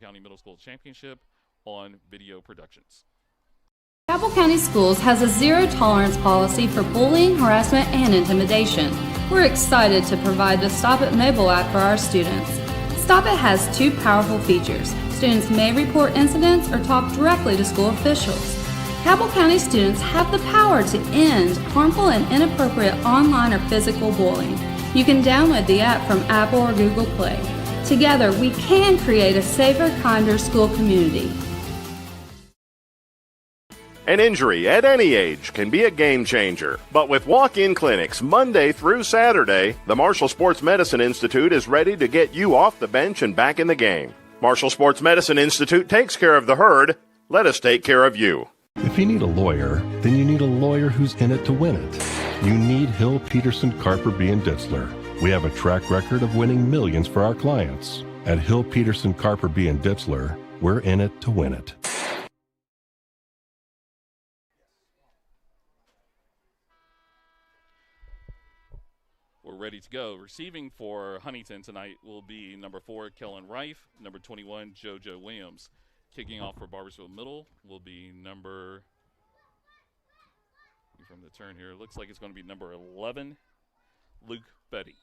County Middle School Championship on video productions. Cabell County Schools has a zero-tolerance policy for bullying, harassment, and intimidation. We're excited to provide the Stop It mobile app for our students. Stop It has two powerful features. Students may report incidents or talk directly to school officials. Cabell County students have the power to end harmful and inappropriate online or physical bullying. You can download the app from Apple or Google Play. Together, we can create a safer, kinder school community. An injury at any age can be a game changer, but with walk-in clinics Monday through Saturday, the Marshall Sports Medicine Institute is ready to get you off the bench and back in the game. Marshall Sports Medicine Institute takes care of the herd. Let us take care of you. If you need a lawyer, then you need a lawyer who's in it to win it. You need Hill, Peterson, Carper, B. and Ditzler. We have a track record of winning millions for our clients. At Hill, Peterson, Carper, B. and Ditzler, we're in it to win it. We're ready to go. Receiving for Huntington tonight will be number 4, Kellen Rife, number 21, JoJo Williams. Kicking off for Barboursville Middle will be number, from the turn here, looks like it's going to be number 11, Luke Betty.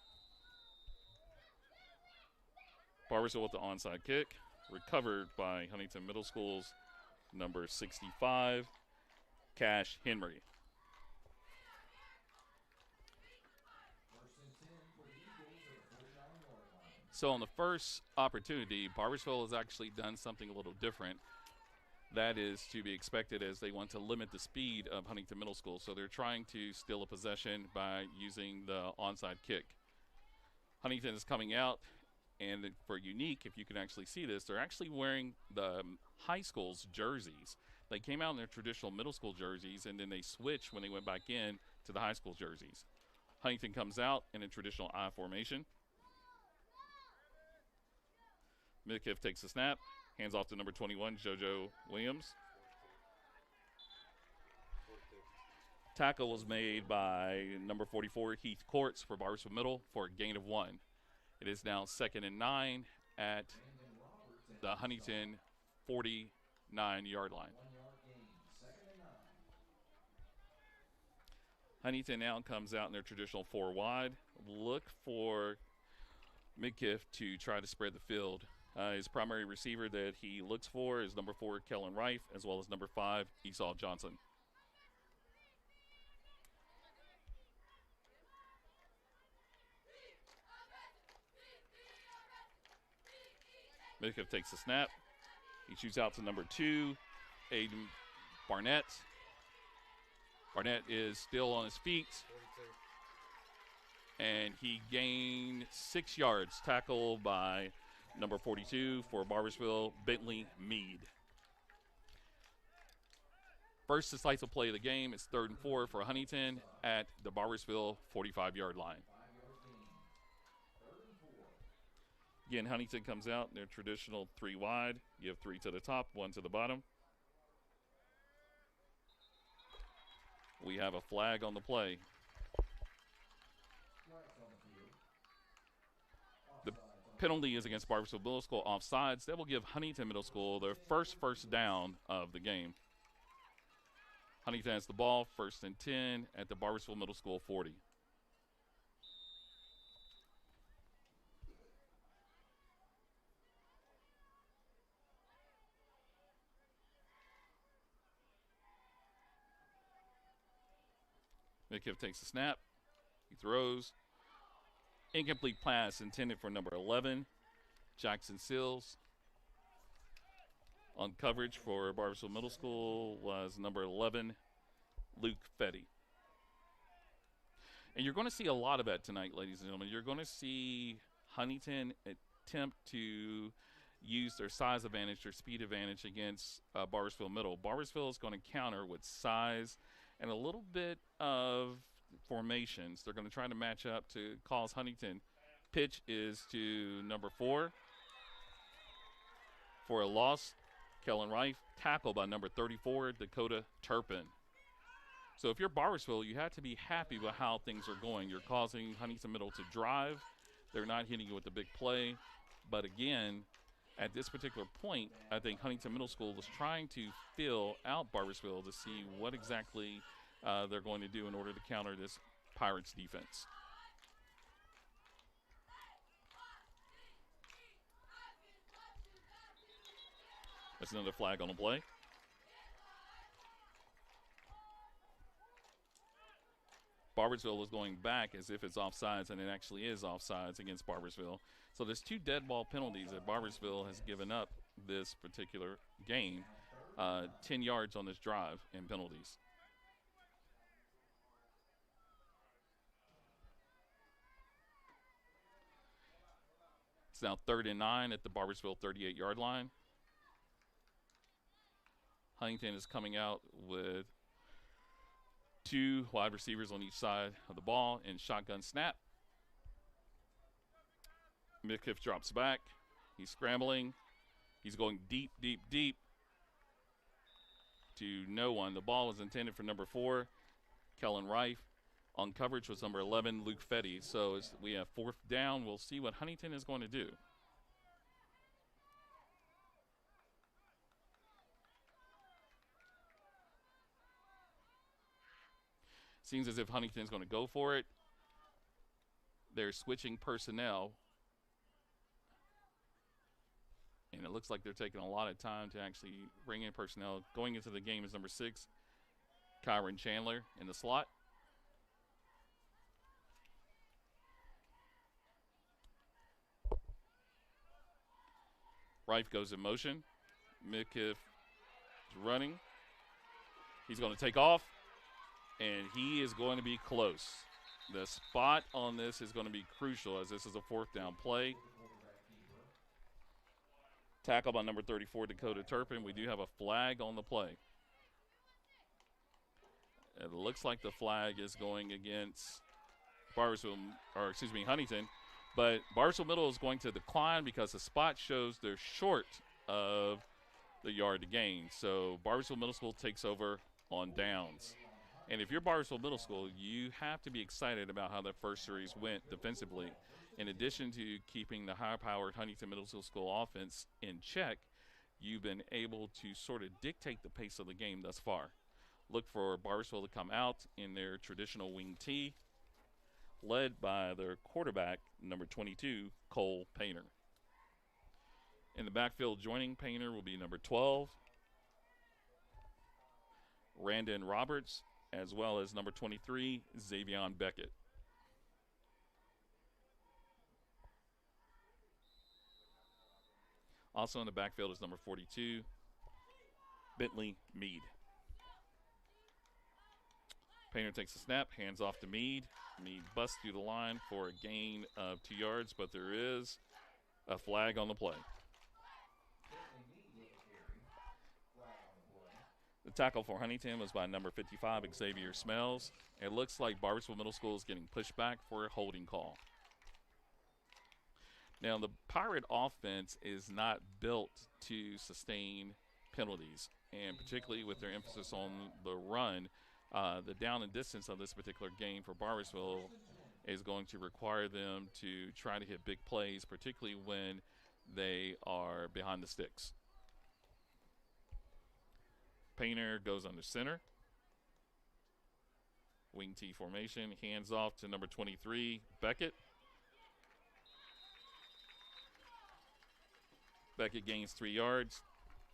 Barboursville with the onside kick, recovered by Huntington Middle School's number 65, Cash Henry. So on the first opportunity, Barboursville has actually done something a little different. That is to be expected as they want to limit the speed of Huntington Middle School. So they're trying to steal a possession by using the onside kick. Huntington is coming out, and for Unique, if you can actually see this, they're actually wearing the high school's jerseys. They came out in their traditional middle school jerseys, and then they switched when they went back in to the high school jerseys. Huntington comes out in a traditional I formation. Midkiff takes the snap, hands off to number 21, JoJo Williams. Tackle was made by number 44, Heath Courts for Barboursville Middle for a gain of 1. It is now 2nd and 9 at the Huntington 49-yard line. Huntington now comes out in their traditional 4 wide. Look for Midkiff to try to spread the field. His primary receiver that he looks for is number 4, Kellen Rife, as well as number 5, Esau Johnson. Midkiff takes the snap. He shoots out to number 2, Aiden Barnett. Barnett is still on his feet. And he gained 6 yards, tackled by number 42 for Barboursville, Bentley Mead. First decisive play of the game is 3rd and 4 for Huntington at the Barboursville 45-yard line. Again, Huntington comes out in their traditional 3 wide. You have 3 to the top, 1 to the bottom. We have a flag on the play. The penalty is against Barboursville Middle School offsides. That will give Huntington Middle School their first down of the game. Huntington has the ball, 1st and 10 at the Barboursville Middle School 40. Midkiff takes the snap. He throws. Incomplete pass intended for number 11, Jackson Sills. On coverage for Barboursville Middle School was number 11, Luke Fetty. And you're going to see a lot of that tonight, ladies and gentlemen. You're going to see Huntington attempt to use their size advantage, their speed advantage against Barboursville Middle. Barboursville is going to counter with size and a little bit of formations. They're going to try to match up to cause Huntington. Pitch is to number 4 for a loss. Kellen Rife, tackled by number 34, Dakota Turpin. So if you're Barboursville, you have to be happy with how things are going. You're causing Huntington Middle to drive. They're not hitting you with the big play. But again, At this particular point, I think Huntington Middle School is trying to fill out Barboursville to see what exactly they're going to do in order to counter this Pirates defense. That's another flag on the play. Barboursville is going back as if it's offsides, and it actually is offsides against Barboursville. So there's 2 dead ball penalties that Barboursville has given up this particular game. 10 yards on this drive in penalties. It's now 3rd and 9 at the Barboursville 38-yard line. Huntington is coming out with 2 wide receivers on each side of the ball in shotgun snap. Midkiff drops back. He's scrambling. He's going deep, deep, deep to no one. The ball was intended for number 4, Kellen Reif. On coverage was number 11, Luke Fetty. So we have 4th down. We'll see what Huntington is going to do. Seems as if Huntington's going to go for it. They're switching personnel. And it looks like they're taking a lot of time to actually bring in personnel. Going into the game is number 6, Kyron Chandler in the slot. Reif goes in motion. Midkiff is running. He's going to take off. And he is going to be close. The spot on this is going to be crucial as this is a 4th down play. Tackle by number 34, Dakota Turpin. We do have a flag on the play. It looks like the flag is going against Huntington. But Barboursville Middle is going to decline because the spot shows they're short of the yard to gain. So Barboursville Middle School takes over on downs. And if you're Barboursville Middle School, you have to be excited about how that first series went defensively. In addition to keeping the high-powered Huntington Middle School offense in check, you've been able to sort of dictate the pace of the game thus far. Look for Barboursville to come out in their traditional wing tee, led by their quarterback, number 22, Cole Painter. In the backfield joining Painter will be number 12, Randon Roberts, as well as number 23, Xavion Beckett. Also in the backfield is number 42, Bentley Mead. Painter takes a snap, hands off to Mead. Mead busts through the line for a gain of 2 yards, but there is a flag on the play. The tackle for Huntington was by number 55, Xavier Smells. It looks like Barboursville Middle School is getting pushed back for a holding call. Now, the Pirate offense is not built to sustain penalties, and particularly with their emphasis on the run, the down and distance of this particular game for Barboursville is going to require them to try to hit big plays, particularly when they are behind the sticks. Painter goes under center. Wing T formation, hands off to number 23, Beckett. Beckett gains 3 yards.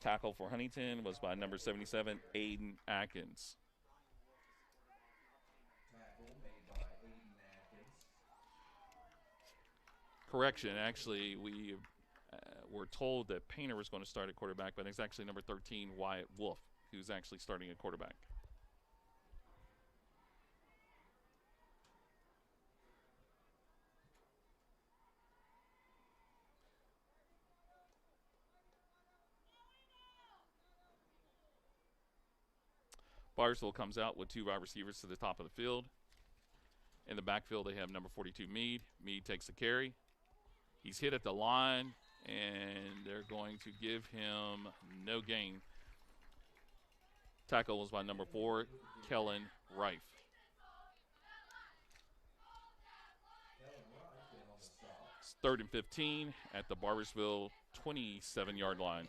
Tackle for Huntington was by number 77, Aiden Atkins. Correction, actually, we were told that Painter was going to start at quarterback, but it's actually number 13, Wyatt Wolf, who's actually starting at quarterback. Barboursville comes out with 2 wide receivers to the top of the field. In the backfield, they have number 42, Mead. Mead takes the carry. He's hit at the line, and they're going to give him no gain. Tackle was by number 4, Kellen Reif. It's 3rd and 15 at the Barboursville 27-yard line.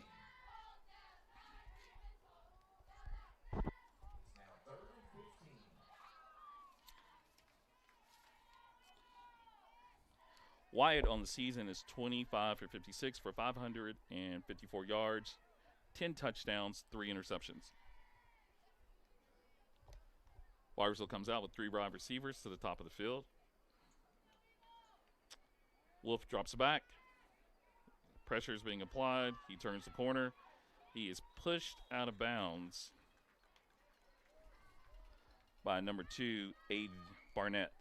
Wyatt on the season is 25 for 56 for 554 yards, 10 touchdowns, 3 interceptions. Barboursville comes out with 3 wide receivers to the top of the field. Wolf drops back. Pressure is being applied. He turns the corner. He is pushed out of bounds by number 2, Aiden Barnett.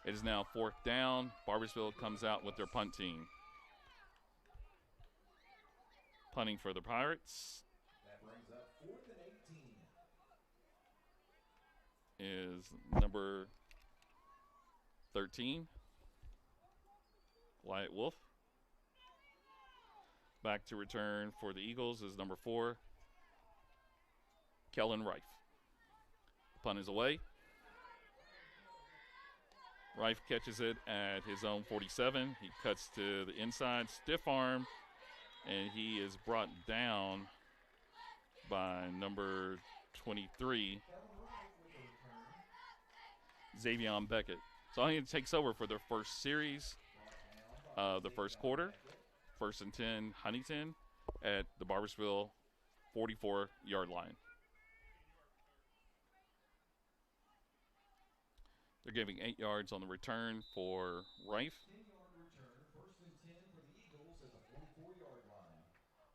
It is now 4th down. Barboursville comes out with their punt team. Punting for the Pirates That brings up 4th and 18. is number 13, Wyatt Wolf. Back to return for the Eagles is number 4, Kellen Rife. Punt is away. Rife catches it at his own 47. He cuts to the inside, stiff arm, and he is brought down by number 23, Xavier Beckett. So Huntington takes over for their first series of the first quarter. 1st and 10, Huntington at the Barboursville 44-yard line. They're giving 8 yards on the return for Rife. 10-yard return, 1st and 10 for the Eagles at the 44-yard line.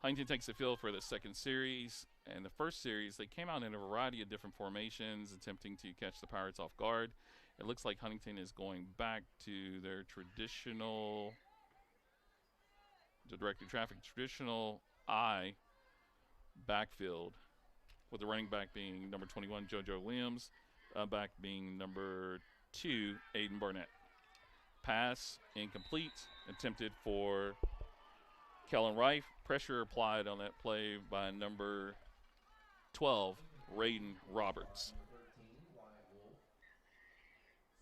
Huntington takes the field for the second series. And the first series, they came out in a variety of different formations, attempting to catch the Pirates off guard. It looks like Huntington is going back to their traditional, directed traffic, traditional I backfield, with the running back being number 21, JoJo Williams, back being number 2, Aiden Barnett. Pass incomplete, attempted for Kellen Rife. Pressure applied on that play by number 12, Raiden Roberts. Number 13, Wyatt Wolf.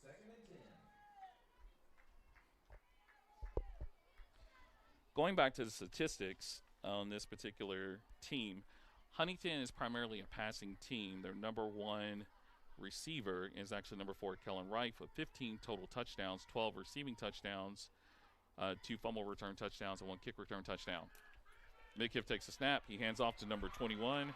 2nd and 10. Going back to the statistics on this particular team, Huntington is primarily a passing team. Their number 1 receiver is actually number 4, Kellen Rife, with 15 total touchdowns, 12 receiving touchdowns, 2 fumble return touchdowns, and 1 kick return touchdown. Midkiff takes a snap. He hands off to number 21,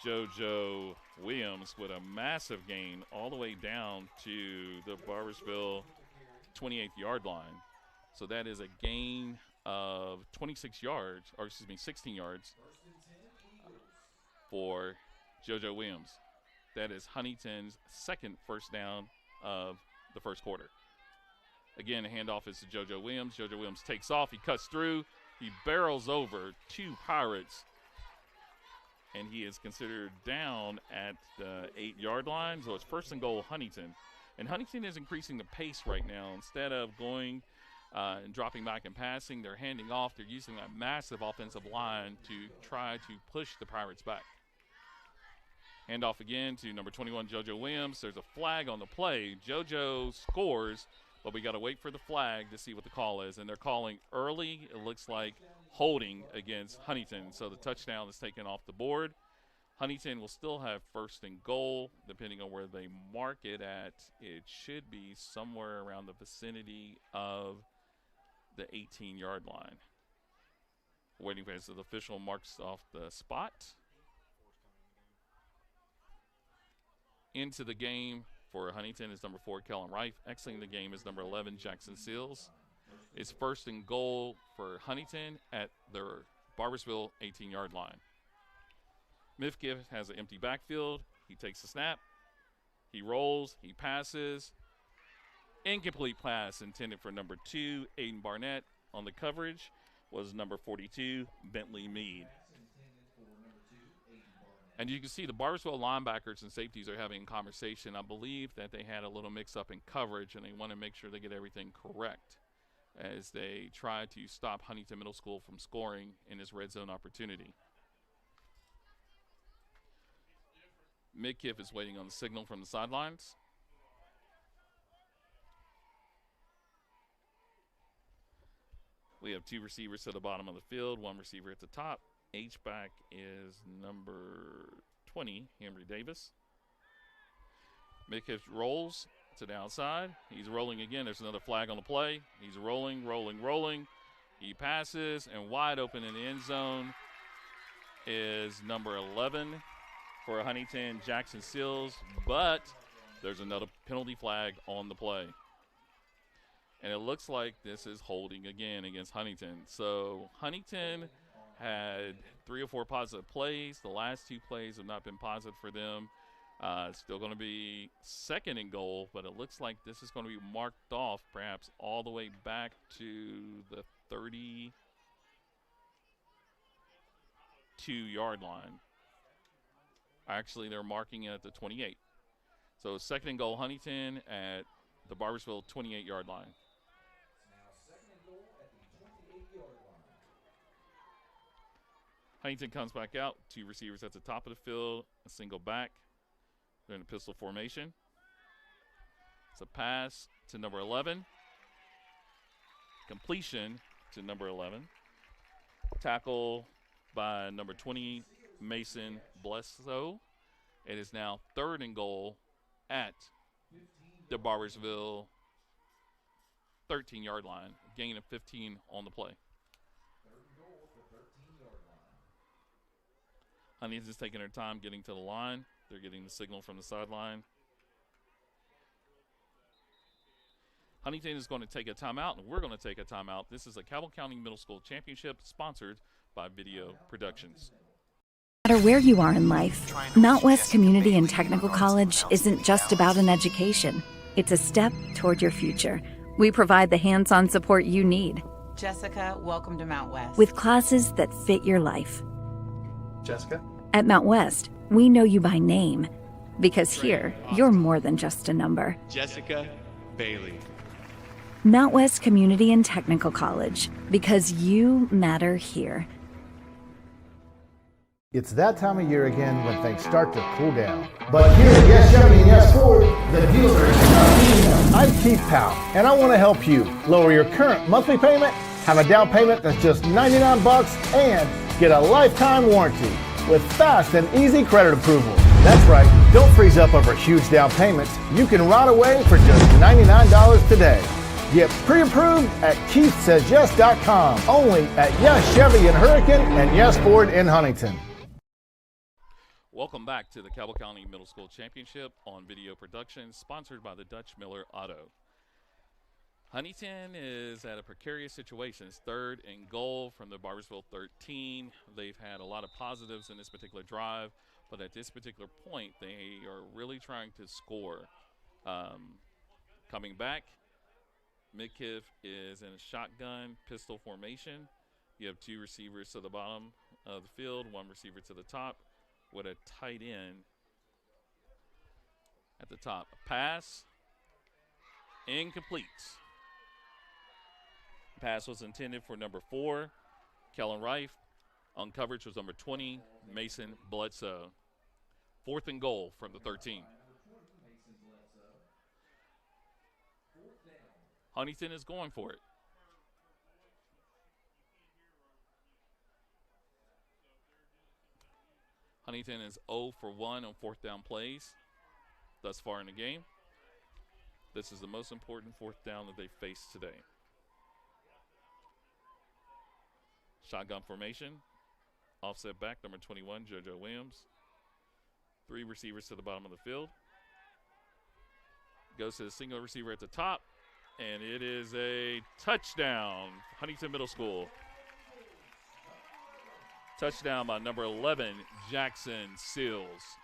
JoJo Williams, with a massive gain all the way down to the Barboursville 28-yard line. So that is a gain of 26 yards, or excuse me, 16 yards 1st and 10, Eagles. for JoJo Williams. That is Huntington's second first down of the first quarter. Again, a handoff is to JoJo Williams. JoJo Williams takes off. He cuts through. He barrels over 2 Pirates, and he is considered down at the 8-yard line. So it's 1st and goal, Huntington. And Huntington is increasing the pace right now. Instead of going and dropping back and passing, they're handing off. They're using that massive offensive line to try to push the Pirates back. Handoff again to number 21, JoJo Williams. There's a flag on the play. JoJo scores, but we got to wait for the flag to see what the call is. And they're calling early, it looks like, holding against Huntington. So the touchdown is taken off the board. Huntington will still have 1st and goal, depending on where they mark it at. It should be somewhere around the vicinity of the 18-yard line. Waiting for as the official marks off the spot. Into the game for Huntington is number 4, Kellen Rife. Exiting the game is number 11, Jackson Seals. It's 1st and goal for Huntington at their Barboursville 18-yard line. Mifkiff has an empty backfield. He takes the snap. He rolls. He passes. Incomplete pass intended for number 2, Aiden Barnett. On the coverage was number 42, Bentley Mead. And you can see the Barboursville linebackers and safeties are having a conversation. I believe that they had a little mix-up in coverage, and they want to make sure they get everything correct as they try to stop Huntington Middle School from scoring in this red zone opportunity. Midkiff is waiting on the signal from the sidelines. We have 2 receivers to the bottom of the field, 1 receiver at the top. H-back is number 20, Henry Davis. Midkiff rolls to the outside. He's rolling again. There's another flag on the play. He's rolling. He passes, and wide open in the end zone is number 11 for Huntington, Jackson Seals, but there's another penalty flag on the play. And it looks like this is holding again against Huntington. So Huntington had 3 or 4 positive plays. The last 2 plays have not been positive for them. Still going to be 2nd and goal, but it looks like this is going to be marked off perhaps all the way back to the 32-yard line. Actually, they're marking it at the 28. So 2nd and goal, Huntington at the Barboursville 28-yard line. Now 2nd and goal at the 28-yard line. Huntington comes back out. 2 receivers at the top of the field, a single back. They're in a pistol formation. It's a pass to number 11. Completion to number 11. Tackle by number 20, Mason Blesso. It is now 3rd and goal at the Barboursville 13-yard line. Gain of 15 on the play. 3rd and goal at the 13-yard line. Huntington's taking their time getting to the line. They're getting the signal from the sideline. Huntington is going to take a timeout, and we're going to take a timeout. This is a Cabell County Middle School Championship sponsored by Video Productions. No matter where you are in life, Mount West Community and Technical College isn't just about an education. It's a step toward your future. We provide the hands-on support you need. Jessica, welcome to Mount West. With classes that fit your life. Jessica? At Mount West, we know you by name. Because here, you're more than just a number. Jessica Bailey. Mount West Community and Technical College. Because you matter here. It's that time of year again when things start to cool down. But here at Yes Chevy and Yes Ford, the dealers are. I'm Keith Powell, and I want to help you lower your current monthly payment, have a down payment that's just $99, and get a lifetime warranty with fast and easy credit approval. That's right, don't freeze up over huge down payments. You can ride away for just $99 today. Get pre-approved at KeithSaysYes.com, only at Yes Chevy in Hurricane and Yes Ford in Huntington. Welcome back to the Cabell County Middle School Championship on Video Productions, sponsored by the Dutch Miller Auto. Huntington is at a precarious situation. It's 3rd and goal from the Barboursville 13. They've had a lot of positives in this particular drive, but at this particular point, they are really trying to score. Coming back, Midkiff is in a shotgun pistol formation. You have 2 receivers to the bottom of the field, 1 receiver to the top, with a tight end at the top. A pass, incomplete. Pass was intended for number 4, Kellen Reif. On coverage was number 20, Mason Bledsoe. 4th and goal from the 13. Huntington is going for it. Huntington is 0 for 1 on 4th down plays thus far in the game. This is the most important 4th down that they face today. Shotgun formation. Offset back, number 21, JoJo Williams. 3 receivers to the bottom of the field. Goes to the single receiver at the top, and it is a touchdown, Huntington Middle School. Touchdown by number 11, Jackson Seals.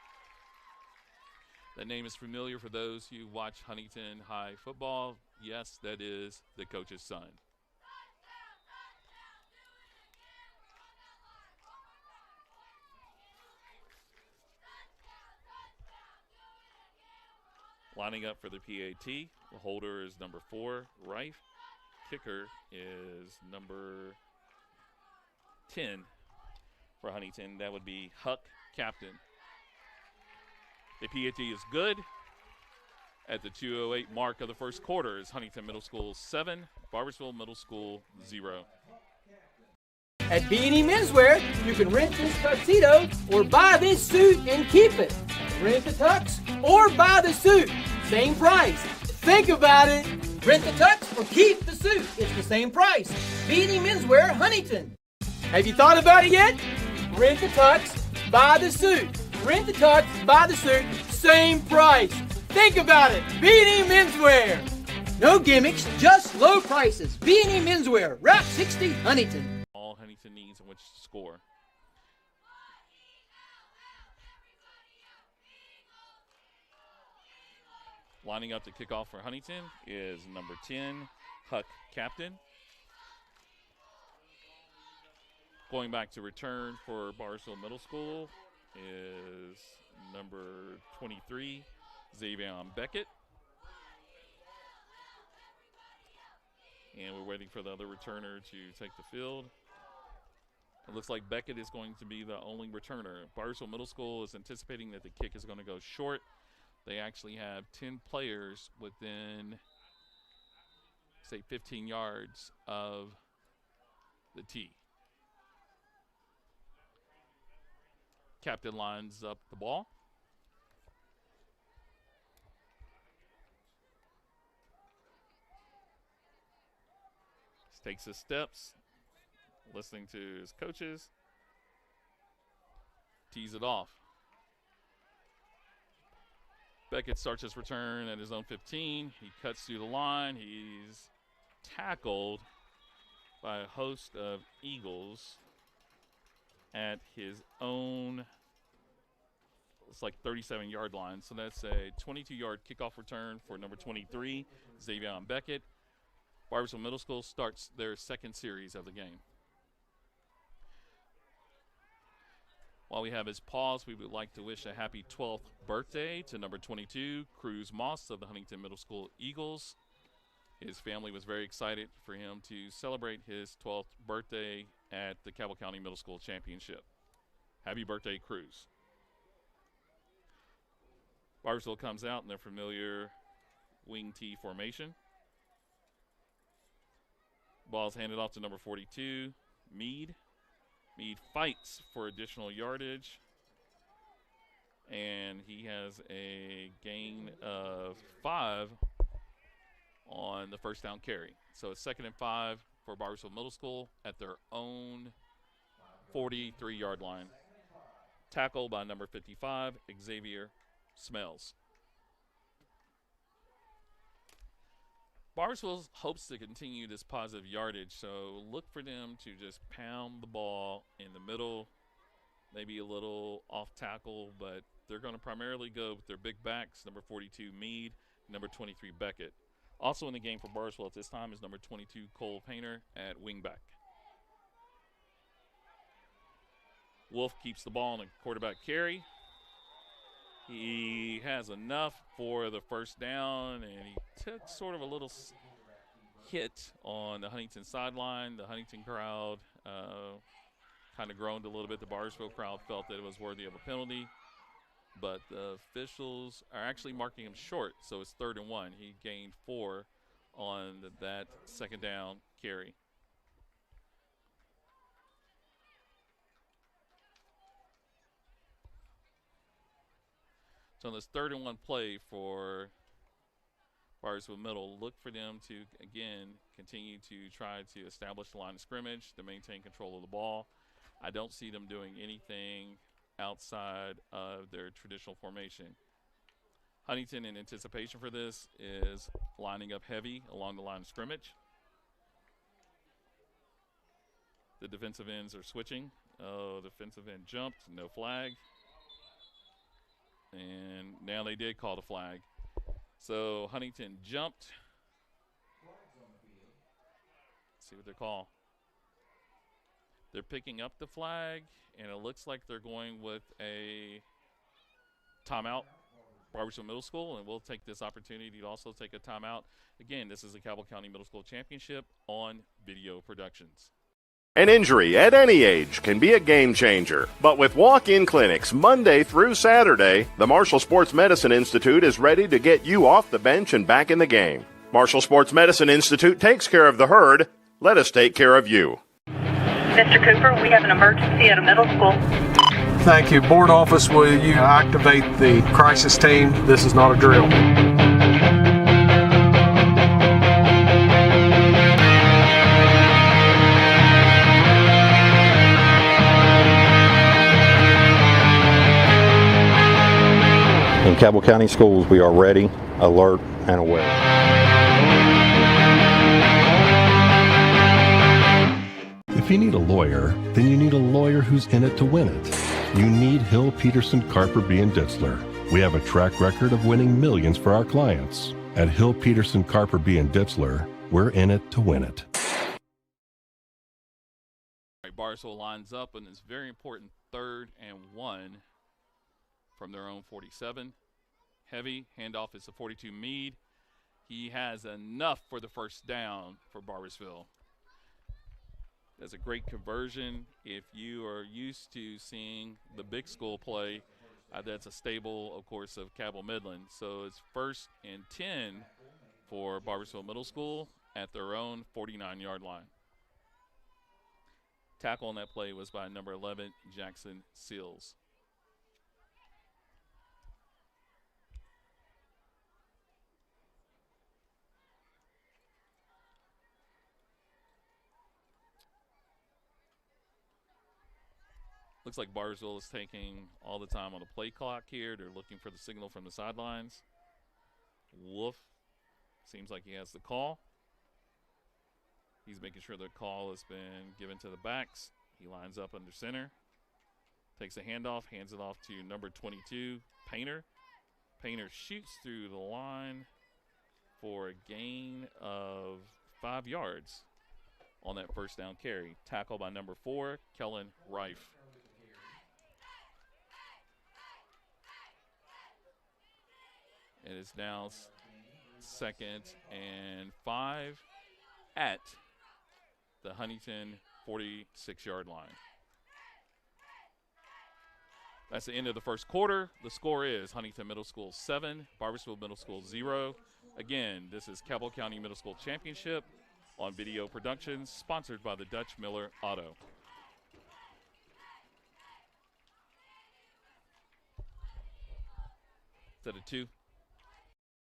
That name is familiar for those who watch Huntington High football. Yes, that is the coach's son. Lining up for the PAT, the holder is number 4, Reif. Kicker is number 10 for Huntington. That would be Huck, captain. The PAT is good. At the 2:08 mark of the first quarter is Huntington Middle School 7, Barboursville Middle School 0. At B&E Menswear, you can rent this tuxedo or buy this suit and keep it. Rent the tux or buy the suit. Same price. Think about it. Rent the tux or keep the suit. It's the same price. B&E Menswear, Huntington. Have you thought about it yet? Rent the tux, buy the suit. Rent the tux, buy the suit, same price. Think about it. B&E Menswear. No gimmicks, just low prices. B&E Menswear, Route 60, Huntington. All Huntington needs in which to score. Lining up to kick off for Huntington is number 10, Huck Captain. Going back to return for Barboursville Middle School is number 23, Xavier Beckett. And we're waiting for the other returner to take the field. It looks like Beckett is going to be the only returner. Barboursville Middle School is anticipating that the kick is going to go short. They actually have 10 players within, say, 15 yards of the tee. Captain lines up the ball. Takes his steps, listening to his coaches. Tees it off. Beckett starts his return at his own 15. He cuts through the line. He's tackled by a host of Eagles at his own, it's like 37-yard line. So that's a 22-yard kickoff return for number 23, Xavier Beckett. Barboursville Middle School starts their second series of the game. While we have his pause, we would like to wish a happy 12th birthday to number 22, Cruz Moss of the Huntington Middle School Eagles. His family was very excited for him to celebrate his 12th birthday at the Cabell County Middle School Championship. Happy birthday, Cruz. Barboursville comes out in their familiar wing tee formation. Ball's handed off to number 42, Meade. Meade fights for additional yardage, and he has a gain of 5 on the first down carry. So it's 2nd and 5 for Barboursville Middle School at their own 43-yard line. Tackle by number 55, Xavier Smells. Barboursville hopes to continue this positive yardage, so look for them to just pound the ball in the middle, maybe a little off tackle, but they're going to primarily go with their big backs, number 42 Meade, number 23 Beckett. Also in the game for Barboursville at this time is number 22 Cole Painter at wingback. Wolf keeps the ball on a quarterback carry. He has enough for the first down, and he took sort of a little hit on the Huntington sideline. The Huntington crowd kind of groaned a little bit. The Barboursville crowd felt that it was worthy of a penalty, but the officials are actually marking him short, so it's 3rd and 1. He gained 4 on that second down carry. So on this 3rd and 1 play for Barboursville Middle, look for them to, again, continue to try to establish the line of scrimmage, to maintain control of the ball. I don't see them doing anything outside of their traditional formation. Huntington, in anticipation for this, is lining up heavy along the line of scrimmage. The defensive ends are switching. Oh, defensive end jumped, no flag. And now they did call the flag. So Huntington jumped. Let's see what they call. They're picking up the flag, and it looks like they're going with a timeout. Barboursville Middle School, and we'll take this opportunity to also take a timeout. Again, this is the Cabell County Middle School Championship on Video Productions. An injury at any age can be a game changer. But with walk-in clinics Monday through Saturday, the Marshall Sports Medicine Institute is ready to get you off the bench and back in the game. Marshall Sports Medicine Institute takes care of the herd. Let us take care of you. Mr. Cooper, we have an emergency at a middle school. Thank you. Board office, will you activate the crisis team? This is not a drill. In Cabell County Schools, we are ready, alert, and aware. If you need a lawyer, then you need a lawyer who's in it to win it. You need Hill, Peterson, Carper, B. and Ditzler. We have a track record of winning millions for our clients. At Hill, Peterson, Carper, B. and Ditzler, we're in it to win it. Barboursville lines up in this very important 3rd and 1 from their own 47. Heavy handoff is the 42 Meade. He has enough for the first down for Barboursville. That's a great conversion. If you are used to seeing the big school play, that's a stable, of course, of Cabell Midland. So it's 1st and 10 for Barboursville Middle School at their own 49-yard line. Tackle on that play was by number 11, Jackson Seals. Looks like Barboursville is taking all the time on the play clock here. They're looking for the signal from the sidelines. Wolf seems like he has the call. He's making sure the call has been given to the backs. He lines up under center. Takes a handoff, hands it off to number 22, Painter. Painter shoots through the line for a gain of 5 yards on that first down carry. Tackle by number 4, Kellen Reif. It is now 2nd and 5 at the Huntington 46-yard line. That's the end of the first quarter. The score is Huntington Middle School 7, Barboursville Middle School 0. Again, this is Cabell County Middle School Championship on Video Productions, sponsored by the Dutch Miller Auto. Is that a 2?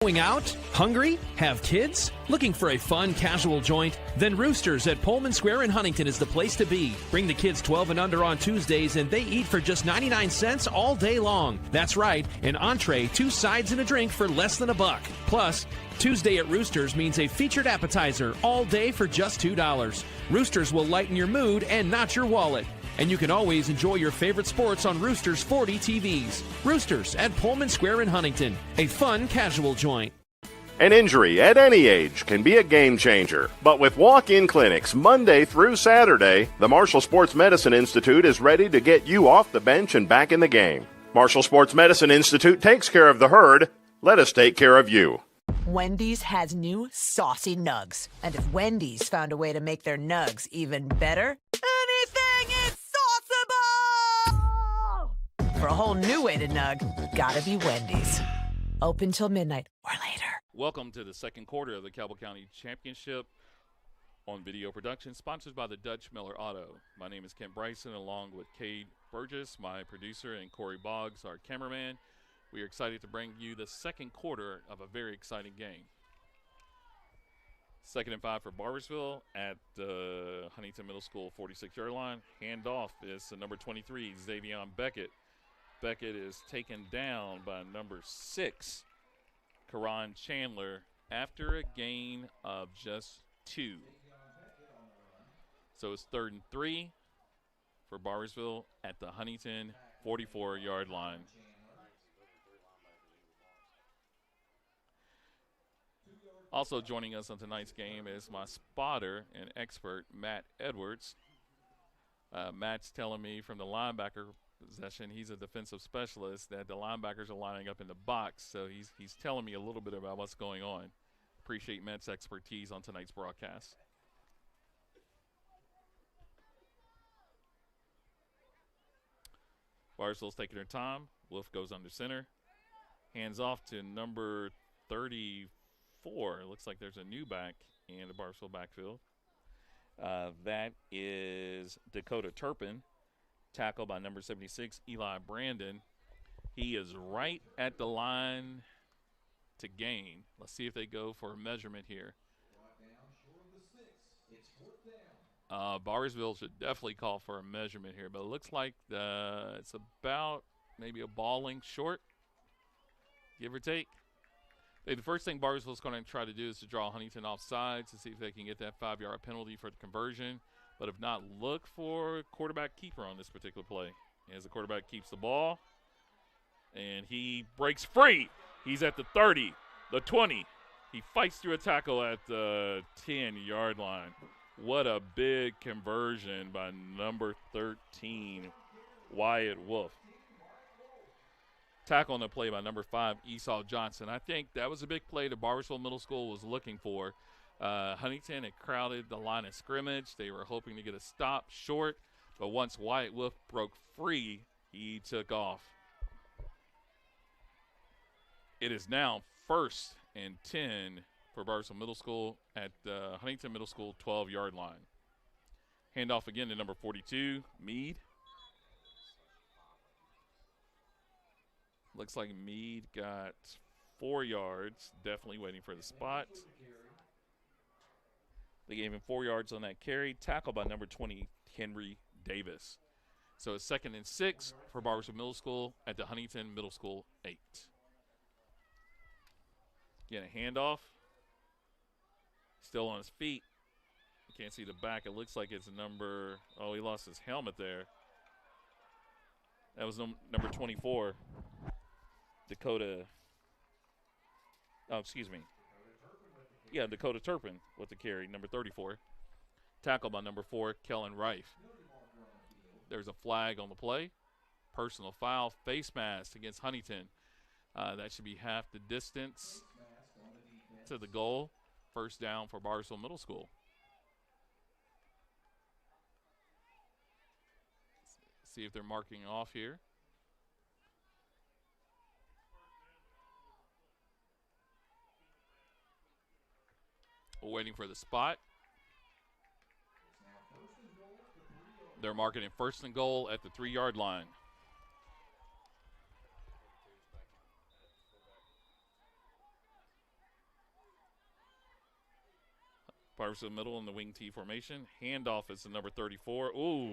Going out? Hungry? Have kids? Looking for a fun, casual joint? Then Roosters at Pullman Square in Huntington is the place to be. Bring the kids 12 and under on Tuesdays, and they eat for just 99 cents all day long. That's right, an entree, 2 sides, and a drink for less than $1. Plus, Tuesday at Roosters means a featured appetizer all day for just $2. Roosters will lighten your mood and not your wallet. And you can always enjoy your favorite sports on Roosters 40 TVs. Roosters at Pullman Square in Huntington, a fun, casual joint. An injury at any age can be a game changer. But with walk-in clinics Monday through Saturday, the Marshall Sports Medicine Institute is ready to get you off the bench and back in the game. Marshall Sports Medicine Institute takes care of the herd. Let us take care of you. Wendy's has new saucy nugs. And if Wendy's found a way to make their nugs even better, anything is sauceable! For a whole new way to nug, gotta be Wendy's. Open till midnight or later. Welcome to the second quarter of the Cabell County Championship on Video Production, sponsored by the Dutch Miller Auto. My name is Kent Bryson, along with Cade Burgess, my producer, and Corey Boggs, our cameraman. We are excited to bring you the second quarter of a very exciting game. 2nd and 5 for Barboursville at the Huntington Middle School 46-yard line. Handoff is to number 23, Xavion Beckett. Beckett is taken down by number 6, Karan Chandler, after a gain of just 2. So it's 3rd and 3 for Barboursville at the Huntington 44-yard line. Also joining us on tonight's game is my spotter and expert, Matt Edwards. Matt's telling me from the linebacker possession, he's a defensive specialist, that the linebackers are lining up in the box. So he's telling me a little bit about what's going on. Appreciate Matt's expertise on tonight's broadcast. Barboursville's taking their time. Wolf goes under center. Hands off to number 34. It looks like there's a new back in the Barboursville backfield. That is Dakota Turpin, tackled by number 76, Eli Brandon. He is right at the line to gain. Let's see if they go for a measurement here. Barboursville should definitely call for a measurement here, but it looks like it's about maybe a ball length short, give or take. The first thing Barboursville's going to try to do is to draw Huntington off sides to see if they can get that 5-yard penalty for the conversion. But if not, look for quarterback keeper on this particular play. As the quarterback keeps the ball, and he breaks free. He's at the 30, the 20. He fights through a tackle at the 10-yard line. What a big conversion by number 13, Wyatt Wolf. Tackle on the play by number 5, Esau Johnson. I think that was a big play that Barboursville Middle School was looking for. Huntington had crowded the line of scrimmage. They were hoping to get a stop short, but once Wyatt Wolf broke free, he took off. It is now 1st and 10 for Barboursville Middle School at the Huntington Middle School 12-yard line. Handoff again to number 42, Meade. Looks like Meade got 4 yards, definitely waiting for the spot. They gave him 4 yards on that carry, tackled by number 20, Henry Davis. So it's 2nd and 6 for Barboursville Middle School at the Huntington Middle School 8. Again, a handoff. Still on his feet. You can't see the back. It looks like it's number, he lost his helmet there. That was number 24. Dakota Turpin with the carry, number 34. Tackled by number 4, Kellen Rife. There's a flag on the play. Personal foul, face mask against Huntington. That should be half the distance to the goal. First down for Barboursville Middle School. See if they're marking off here. Waiting for the spot. They're marking it 1st and goal at the 3-yard line. Barboursville Middle in the wing T formation. Handoff is to number 34. Ooh,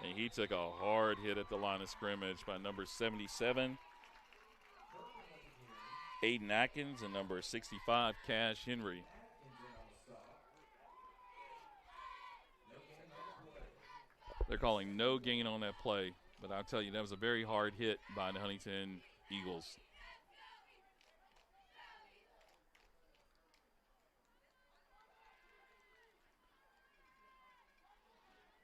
and he took a hard hit at the line of scrimmage by number 77, Aiden Atkins, and number 65, Cash Henry. They're calling no gain on that play, but I'll tell you, that was a very hard hit by the Huntington Eagles.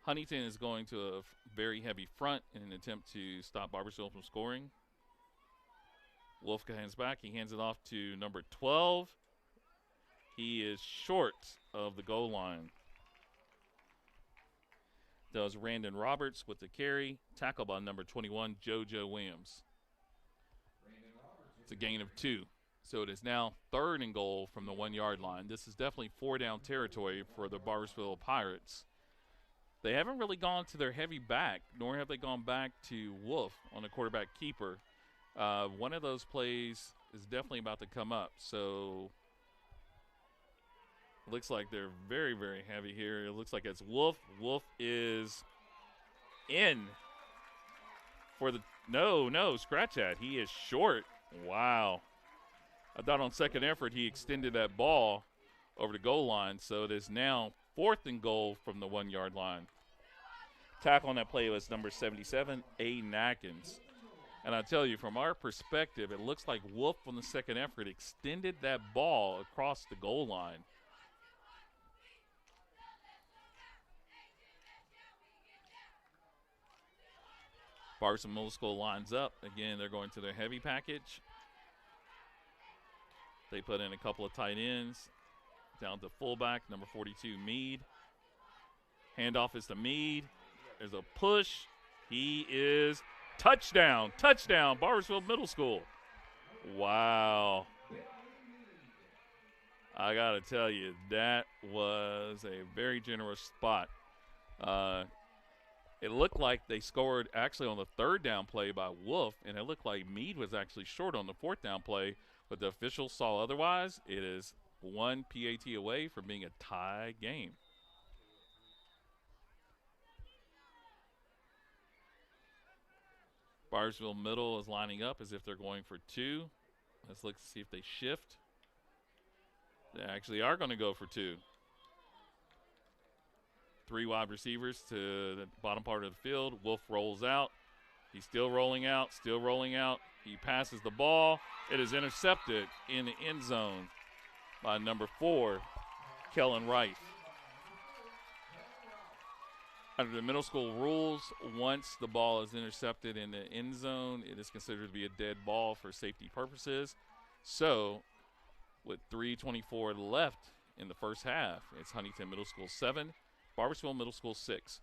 Huntington is going to a very heavy front in an attempt to stop Barboursville from scoring. Wolf hands back. He hands it off to number 12. He is short of the goal line. Does Randon Roberts with the carry. Tackled by number 21, JoJo Williams. It's a gain of 2. So it is now 3rd and goal from the 1-yard line. This is definitely 4-down territory for the Barboursville Pirates. They haven't really gone to their heavy back, nor have they gone back to Wolf on the quarterback keeper. One of those plays is definitely about to come up. So looks like they're very, very heavy here. It looks like it's Wolf. Wolf is in for the no, scratch that. He is short. Wow. I thought on second effort he extended that ball over the goal line. So it is now 4th and goal from the 1-yard line. Tackle on that play was number 77, Aiden Atkins. And I tell you, from our perspective, it looks like Wolf on the second effort extended that ball across the goal line. Barboursville Middle School lines up. Again, they're going to their heavy package. They put in a couple of tight ends. Down to fullback, number 42, Meade. Handoff is to Meade. There's a push. He is touchdown, Barboursville Middle School. Wow. I got to tell you, that was a very generous spot. It looked like they scored actually on the third down play by Wolf, and it looked like Meade was actually short on the fourth down play, but the officials saw otherwise. It is one PAT away from being a tie game. Barboursville Middle is lining up as if they're going for two. Let's look to see if they shift. They actually are going to go for two. Three wide receivers to the bottom part of the field. Wolf rolls out. He's still rolling out, still rolling out. He passes the ball. It is intercepted in the end zone by number 4, Kellen Wright. Under the middle school rules, once the ball is intercepted in the end zone, it is considered to be a dead ball for safety purposes. So, with 3:24 left in the first half, it's Huntington Middle School 7, Barboursville Middle School 6.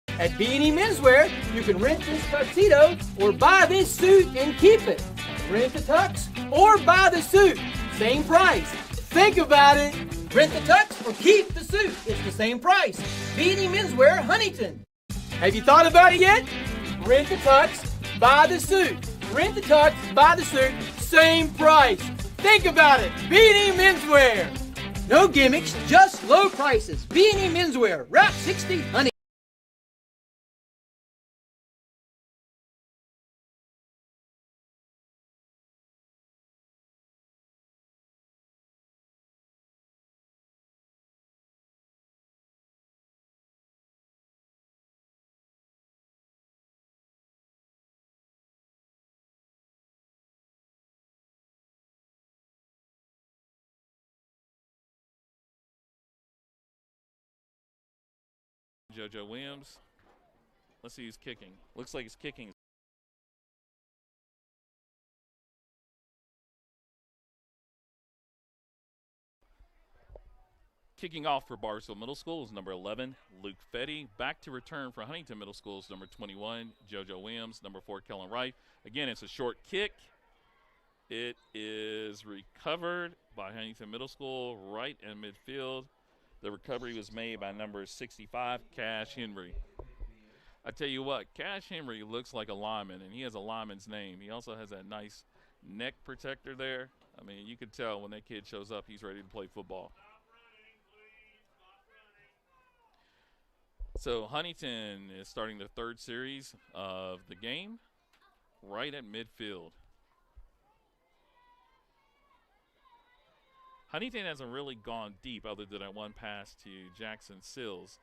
At B&E Menswear, you can rent this tuxedo or buy this suit and keep it. Rent the tux or buy the suit. Same price. Think about it. Rent the tux or keep the suit. It's the same price. B&E Menswear, Huntington. Have you thought about it yet? Rent the tux, buy the suit. Rent the tux, buy the suit. Same price. Think about it. B&E Menswear. No gimmicks, just low prices. B&E Menswear, Route 60, Huntington. JoJo Williams. Let's see who's kicking. Looks like he's kicking. Kicking off for Barboursville Middle School is number 11, Luke Fetty. Back to return for Huntington Middle School is number 21, JoJo Williams. Number 4, Kellen Wright. Again, it's a short kick. It is recovered by Huntington Middle School right in midfield. The recovery was made by number 65, Cash Henry. I tell you what, Cash Henry looks like a lineman, and he has a lineman's name. He also has that nice neck protector there. I mean, you could tell when that kid shows up, he's ready to play football. So Huntington is starting the third series of the game right at midfield. Huntington hasn't really gone deep other than that one pass to Jackson Sills.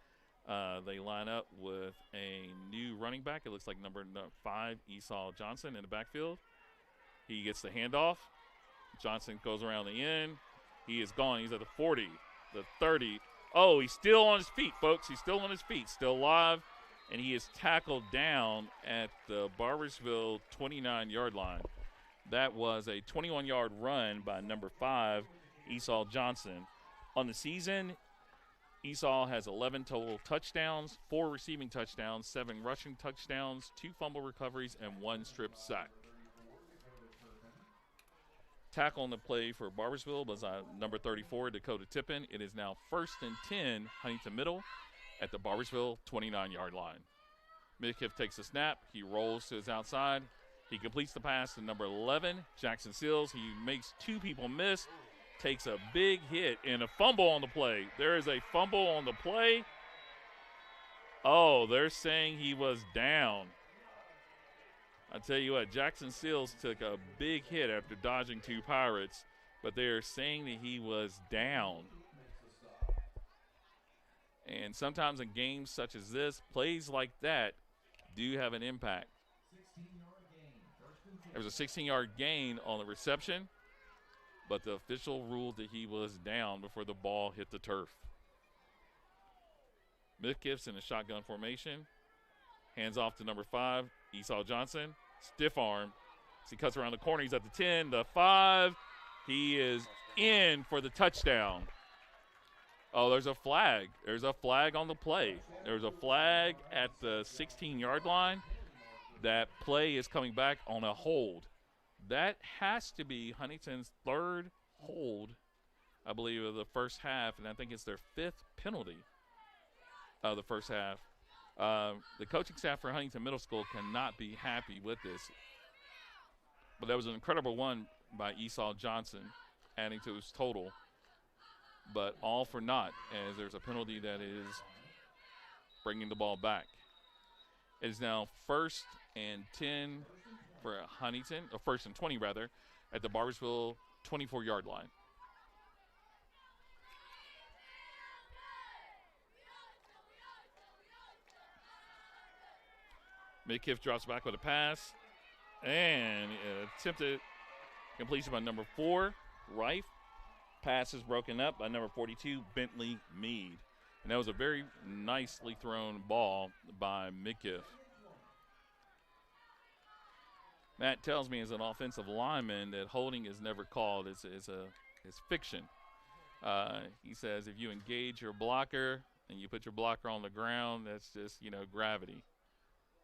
They line up with a new running back. It looks like number 5, Esau Johnson, in the backfield. He gets the handoff. Johnson goes around the end. He is gone. He's at the 40, the 30. Oh, he's still on his feet, folks. He's still on his feet, still alive. And he is tackled down at the Barboursville 29-yard line. That was a 21-yard run by number 5, Esau Johnson. On the season, Esau has 11 total touchdowns, 4 receiving touchdowns, 7 rushing touchdowns, 2 fumble recoveries, and 1 strip sack. Tackle on the play for Barboursville was number 34, Dakota Tippin. It is now 1st and 10, Huntington Middle at the Barboursville 29-yard line. Midkiff takes a snap. He rolls to his outside. He completes the pass to number 11, Jackson Sills. He makes 2 people miss. Takes a big hit and a fumble on the play. There is a fumble on the play. Oh, they're saying he was down. I tell you what, Jackson Sills took a big hit after dodging 2 Pirates, but they are saying that he was down. And sometimes in games such as this, plays like that do have an impact. There was a 16-yard gain on the reception, but the official ruled that he was down before the ball hit the turf. Midkiff's in a shotgun formation. Hands off to number 5, Esau Johnson. Stiff arm. As he cuts around the corner, he's at the 10, the 5. He is in for the touchdown. Oh, there's a flag. There's a flag on the play. There's a flag at the 16-yard line. That play is coming back on a hold. That has to be Huntington's 3rd hold I believe, of the first half, and I think it's their 5th penalty of the first half. The coaching staff for Huntington Middle School cannot be happy with this. But that was an incredible one by Esau Johnson, adding to his total. But all for naught, as there's a penalty that is bringing the ball back. It is now 1st and 10 for Huntington, or 1st and 20 rather, at the Barboursville 24-yard line. Midkiff drops back with a pass, and attempted completion by number 4, Rife. Pass is broken up by number 42, Bentley Mead. And that was a very nicely thrown ball by Midkiff. Matt tells me as an offensive lineman that holding is never called. It's fiction. He says if you engage your blocker and you put your blocker on the ground, that's just, gravity.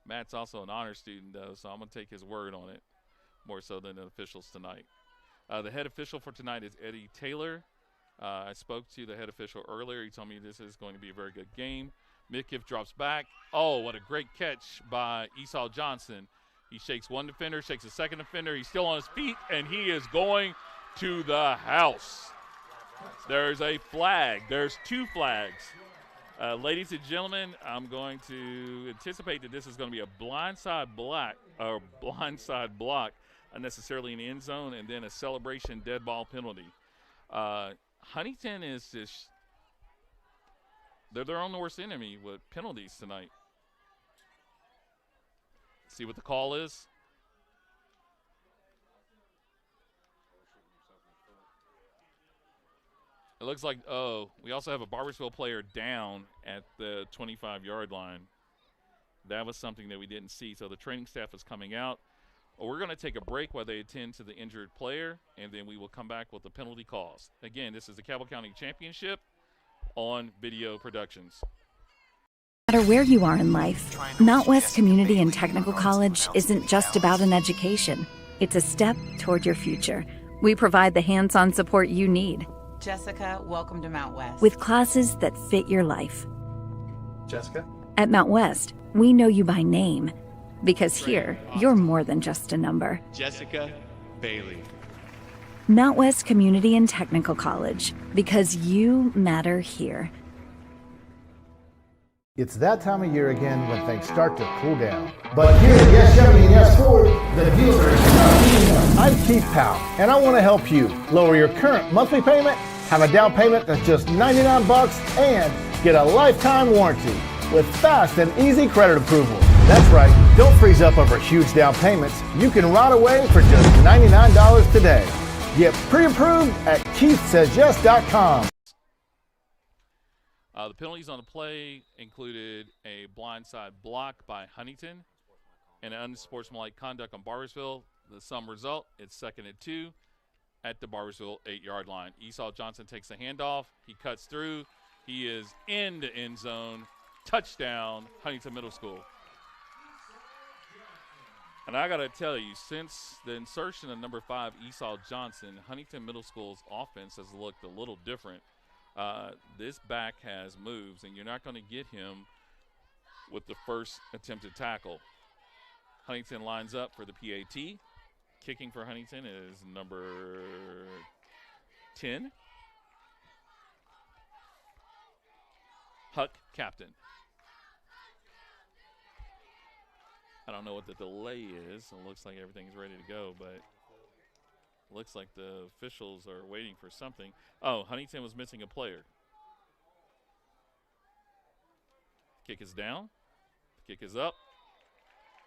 Matt's also an honor student, though, so I'm going to take his word on it more so than the officials tonight. The head official for tonight is Eddie Taylor. I spoke to the head official earlier. He told me this is going to be a very good game. Midkiff drops back. Oh, what a great catch by Esau Johnson. He shakes one defender, shakes a second defender. He's still on his feet, and he is going to the house. There's a flag. There's 2 flags. Ladies and gentlemen, I'm going to anticipate that this is going to be a blindside block, unnecessarily in the end zone, and then a celebration dead ball penalty. Huntington is just, they're their own worst enemy with penalties tonight. See what the call is. It looks like, we also have a Barboursville player down at the 25-yard line. That was something that we didn't see. So the training staff is coming out. We're going to take a break while they attend to the injured player, and then we will come back with the penalty calls. Again, this is the Cabell County Championship on Video Productions. No matter where you are in life, Mount West Community and Technical College isn't just about an education. It's a step toward your future. We provide the hands-on support you need. Jessica, welcome to Mount West. With classes that fit your life. Jessica? At Mount West, we know you by name. Because here, you're more than just a number. Jessica Bailey. Mount West Community and Technical College, because you matter here. It's that time of year again when things start to cool down. But here at Yes Chevy and Yes Ford, the deals are not. I'm Keith Powell, and I want to help you lower your current monthly payment, have a down payment that's just $99, and get a lifetime warranty with fast and easy credit approval. That's right, don't freeze up over huge down payments. You can ride away for just $99 today. Get pre-approved at KeithSaysYes.com. The penalties on the play included a blindside block by Huntington and unsportsmanlike conduct on Barboursville. The sum result, it's 2nd and 2 at the Barboursville 8-yard line. Esau Johnson takes the handoff. He cuts through. He is in the end zone. Touchdown, Huntington Middle School. And I got to tell you, since the insertion of number 5, Esau Johnson, Huntington Middle School's offense has looked a little different. This back has moves, and you're not going to get him with the first attempted tackle. Huntington lines up for the PAT. Kicking for Huntington is number 10, Huck Captain. I don't know what the delay is. It looks like everything's ready to go, but looks like the officials are waiting for something. Oh, Huntington was missing a player. Kick is down. The kick is up.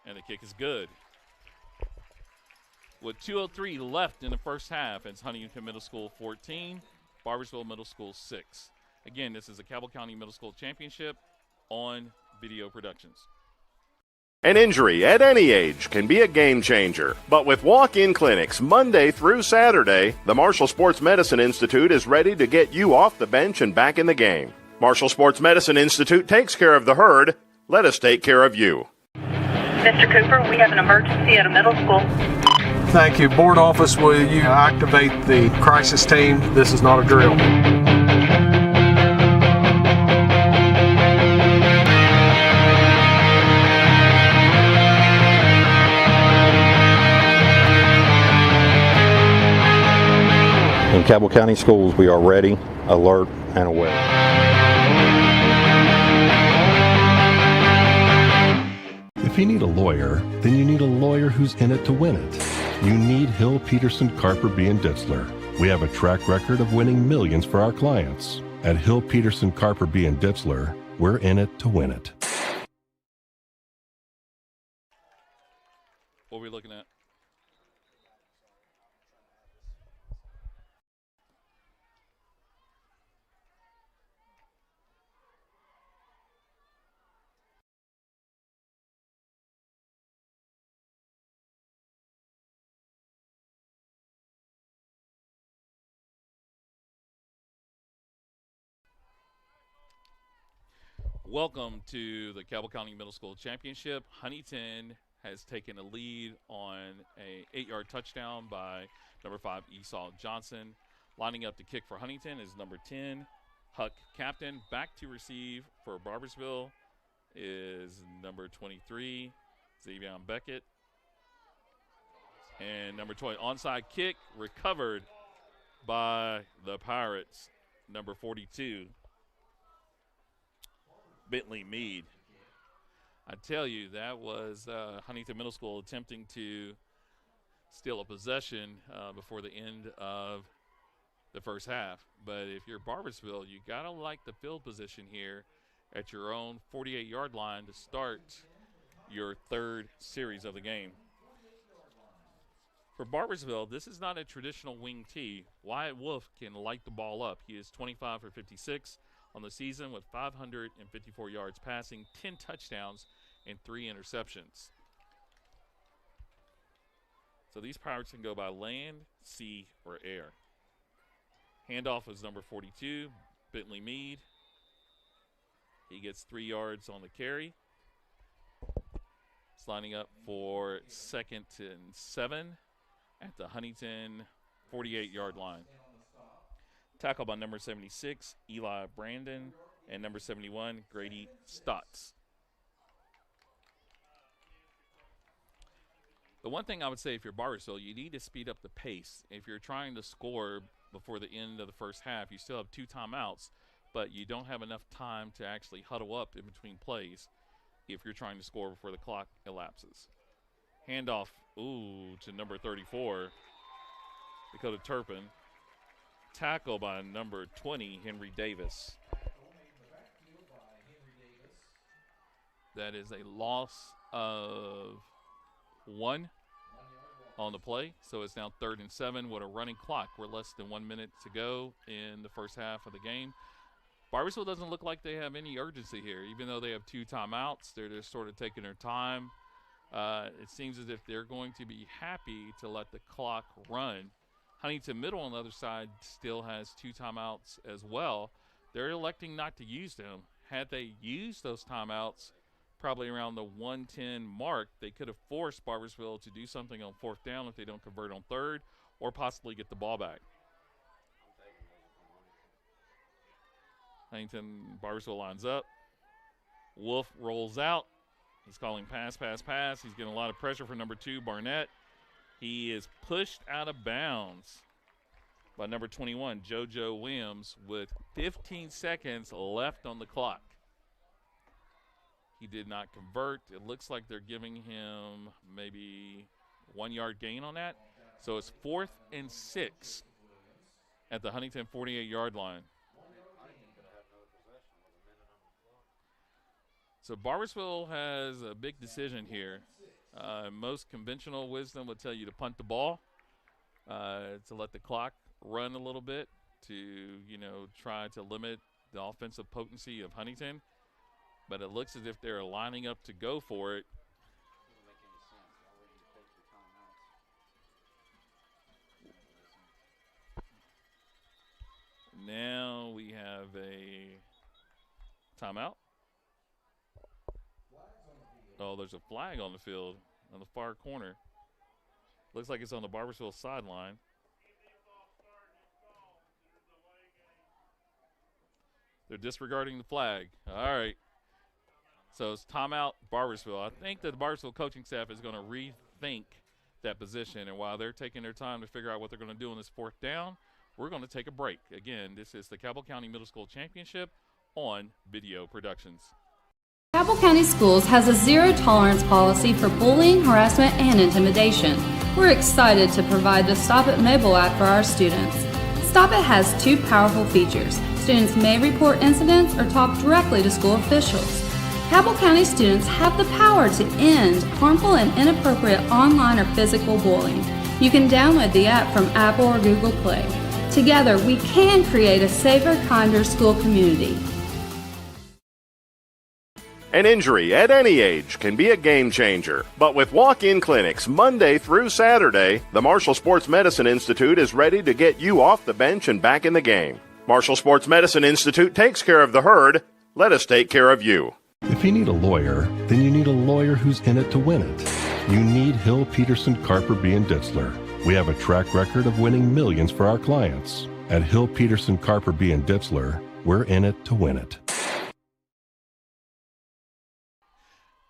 And the kick is good. With 2:03 left in the first half, it's Huntington Middle School 14, Barboursville Middle School 6. Again, this is the Cabell County Middle School Championship on Video Productions. An injury at any age can be a game changer, but with walk-in clinics Monday through Saturday, the Marshall Sports Medicine Institute is ready to get you off the bench and back in the game. Marshall Sports Medicine Institute takes care of the herd. Let us take care of you. Mr. Cooper, we have an emergency at a middle school. Thank you. Board office, will you activate the crisis team? This is not a drill. In Cabell County Schools, we are ready, alert, and aware. If you need a lawyer, then you need a lawyer who's in it to win it. You need Hill, Peterson, Carper, B. and Ditzler. We have a track record of winning millions for our clients. At Hill, Peterson, Carper, B. and Ditzler, we're in it to win it. What are we looking at? Welcome to the Cabell County Middle School Championship. Huntington has taken a lead on a 8-yard touchdown by number 5 Esau Johnson. Lining up to kick for Huntington is number 10 Huck Captain. Back to receive for Barboursville is number 23 Xavion Beckett. And number 20 onside kick recovered by the Pirates, number 42 Bentley Mead. I tell you, that was Huntington Middle School attempting to steal a possession before the end of the first half. But if you're Barboursville, you got to like the field position here at your own 48-yard line to start your third series of the game. For Barboursville, this is not a traditional wing tee. Wyatt Wolf can light the ball up. He is 25 for 56 on the season with 554 yards passing, 10 touchdowns, and 3 interceptions. So these Pirates can go by land, sea, or air. Handoff is number 42, Bentley Mead. He gets 3 yards on the carry. It's lining up for 2nd and 7 at the Huntington 48-yard line. Tackle by number 76, Eli Brandon, and number 71, Grady Stotts. The one thing I would say if you're Barboursville, you need to speed up the pace. If you're trying to score before the end of the first half, you still have 2 timeouts, but you don't have enough time to actually huddle up in between plays if you're trying to score before the clock elapses. Handoff, to number 34, Dakota Turpin. Tackle by number 20, Henry Davis. That is a loss of 1 on the play. So it's now 3rd and 7 with a running clock. We're less than 1 minute to go in the first half of the game. Barboursville doesn't look like they have any urgency here. Even though they have 2 timeouts, they're just sort of taking their time. It seems as if they're going to be happy to let the clock run. Huntington Middle on the other side still has 2 timeouts as well. They're electing not to use them. Had they used those timeouts probably around the 1:10 mark, they could have forced Barboursville to do something on 4th down if they don't convert on 3rd, or possibly get the ball back. Barboursville lines up. Wolf rolls out. He's calling pass. He's getting a lot of pressure for number 2, Barnett. He is pushed out of bounds by number 21, JoJo Williams, with 15 seconds left on the clock. He did not convert. It looks like they're giving him maybe 1 yard gain on that. So it's 4th and 6 at the Huntington 48-yard line. So Barboursville has a big decision here. Most conventional wisdom would tell you to punt the ball, to let the clock run a little bit, to try to limit the offensive potency of Huntington. But it looks as if they're lining up to go for it. Now we have a timeout. Oh, there's a flag on the field on the far corner. Looks like it's on the Barboursville sideline. They're disregarding the flag. All right. So it's timeout, Barboursville. I think that the Barboursville coaching staff is going to rethink that position. And while they're taking their time to figure out what they're going to do on this fourth down, we're going to take a break. Again, this is the Cabell County Middle School Championship on Video Productions. Cabell County Schools has a zero-tolerance policy for bullying, harassment, and intimidation. We're excited to provide the Stop It mobile app for our students. Stop It has two powerful features. Students may report incidents or talk directly to school officials. Cabell County students have the power to end harmful and inappropriate online or physical bullying. You can download the app from Apple or Google Play. Together, we can create a safer, kinder school community. An injury at any age can be a game changer. But with walk-in clinics Monday through Saturday, the Marshall Sports Medicine Institute is ready to get you off the bench and back in the game. Marshall Sports Medicine Institute takes care of the herd. Let us take care of you. If you need a lawyer, then you need a lawyer who's in it to win it. You need Hill, Peterson, Carper, B. & Ditzler. We have a track record of winning millions for our clients. At Hill, Peterson, Carper, B. & Ditzler, we're in it to win it.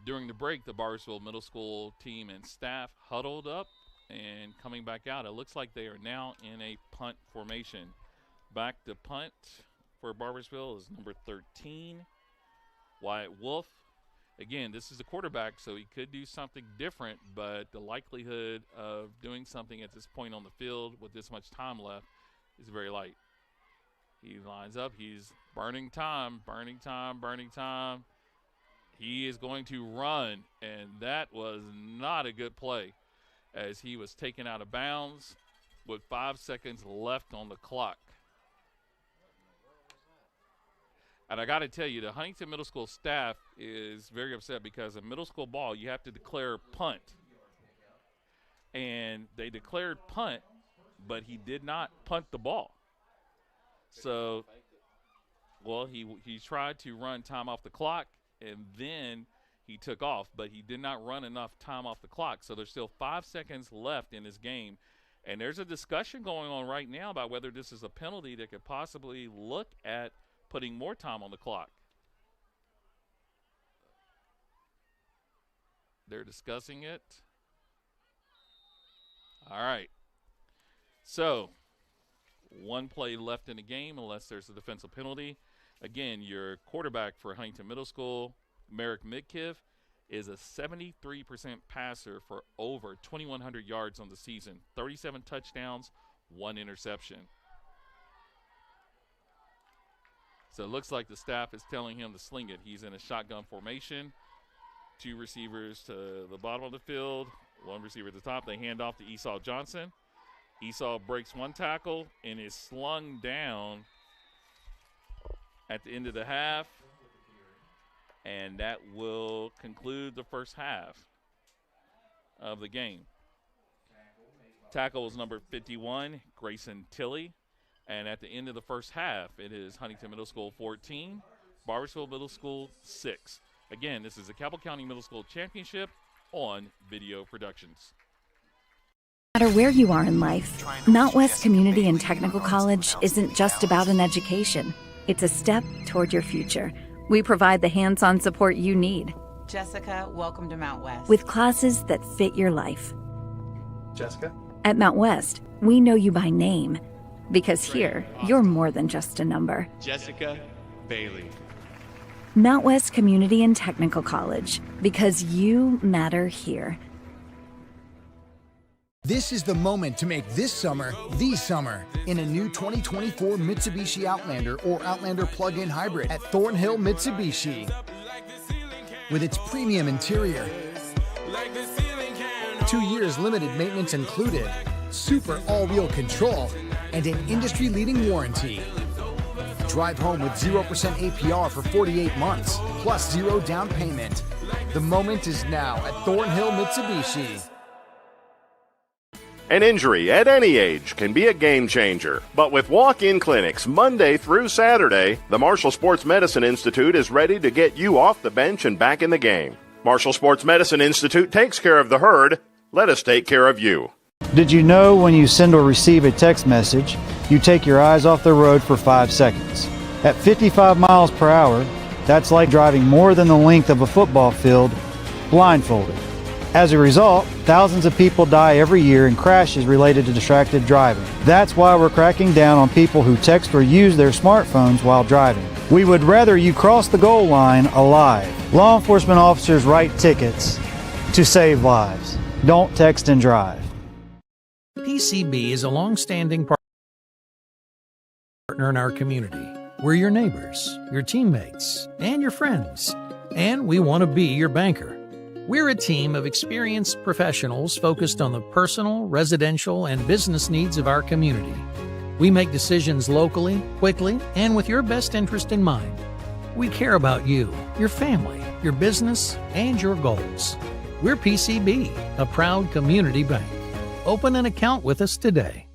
During the break, the Barboursville Middle School team and staff huddled up and coming back out. It looks like they are now in a punt formation. Back to punt for Barboursville is number 13, Wyatt Wolf. Again, this is a quarterback, so he could do something different, but the likelihood of doing something at this point on the field with this much time left is very light. He lines up. He's burning time. He is going to run, and that was not a good play as he was taken out of bounds with 5 seconds left on the clock. And I got to tell you, the Huntington Middle School staff is very upset because in middle school ball, you have to declare punt. And they declared punt, but he did not punt the ball. So, well, he tried to run time off the clock, and then he took off, but he did not run enough time off the clock. So there's still 5 seconds left in this game. And there's a discussion going on right now about whether this is a penalty that could possibly look at putting more time on the clock. They're discussing it. All right. So, one play left in the game unless there's a defensive penalty. Again, your quarterback for Huntington Middle School, Merrick Midkiff, is a 73% passer for over 2,100 yards on the season, 37 touchdowns, 1 interception. So it looks like the staff is telling him to sling it. He's in a shotgun formation. 2 receivers to the bottom of the field, 1 receiver at the top. They hand off to Esau Johnson. Esau breaks 1 tackle and is slung down at the end of the half. And that will conclude the first half of the game. Tackle was number 51, Grayson Tilley. And at the end of the first half, it is Huntington Middle School 14, Barboursville Middle School 6. Again, this is the Cabell County Middle School Championship on Video Productions. No matter where you are in life, Mount West Community and Technical College isn't just about an education. It's a step toward your future. We provide the hands-on support you need. Jessica, welcome to Mount West. With classes that fit your life. Jessica? At Mount West, we know you by name. Because here, you're more than just a number. Jessica Bailey. Mount West Community and Technical College. Because you matter here. This is the moment to make this summer the summer in a new 2024 Mitsubishi Outlander or Outlander plug-in hybrid at Thornhill Mitsubishi. With its premium interior, 2 years limited maintenance included, super all-wheel control, and an industry-leading warranty. Drive home with 0% APR for 48 months, plus 0 down payment. The moment is now at Thornhill Mitsubishi. An injury at any age can be a game changer. But with walk-in clinics Monday through Saturday, the Marshall Sports Medicine Institute is ready to get you off the bench and back in the game. Marshall Sports Medicine Institute takes care of the herd. Let us take care of you. Did you know when you send or receive a text message, you take your eyes off the road for 5 seconds? At 55 miles per hour, that's like driving more than the length of a football field blindfolded. As a result, thousands of people die every year in crashes related to distracted driving. That's why we're cracking down on people who text or use their smartphones while driving. We would rather you cross the goal line alive. Law enforcement officers write tickets to save lives. Don't text and drive. PCB is a long-standing partner in our community. We're your neighbors, your teammates, and your friends, and we want to be your banker. We're a team of experienced professionals focused on the personal, residential, and business needs of our community. We make decisions locally, quickly, and with your best interest in mind. We care about you, your family, your business, and your goals. We're PCB, a proud community bank. Open an account with us today.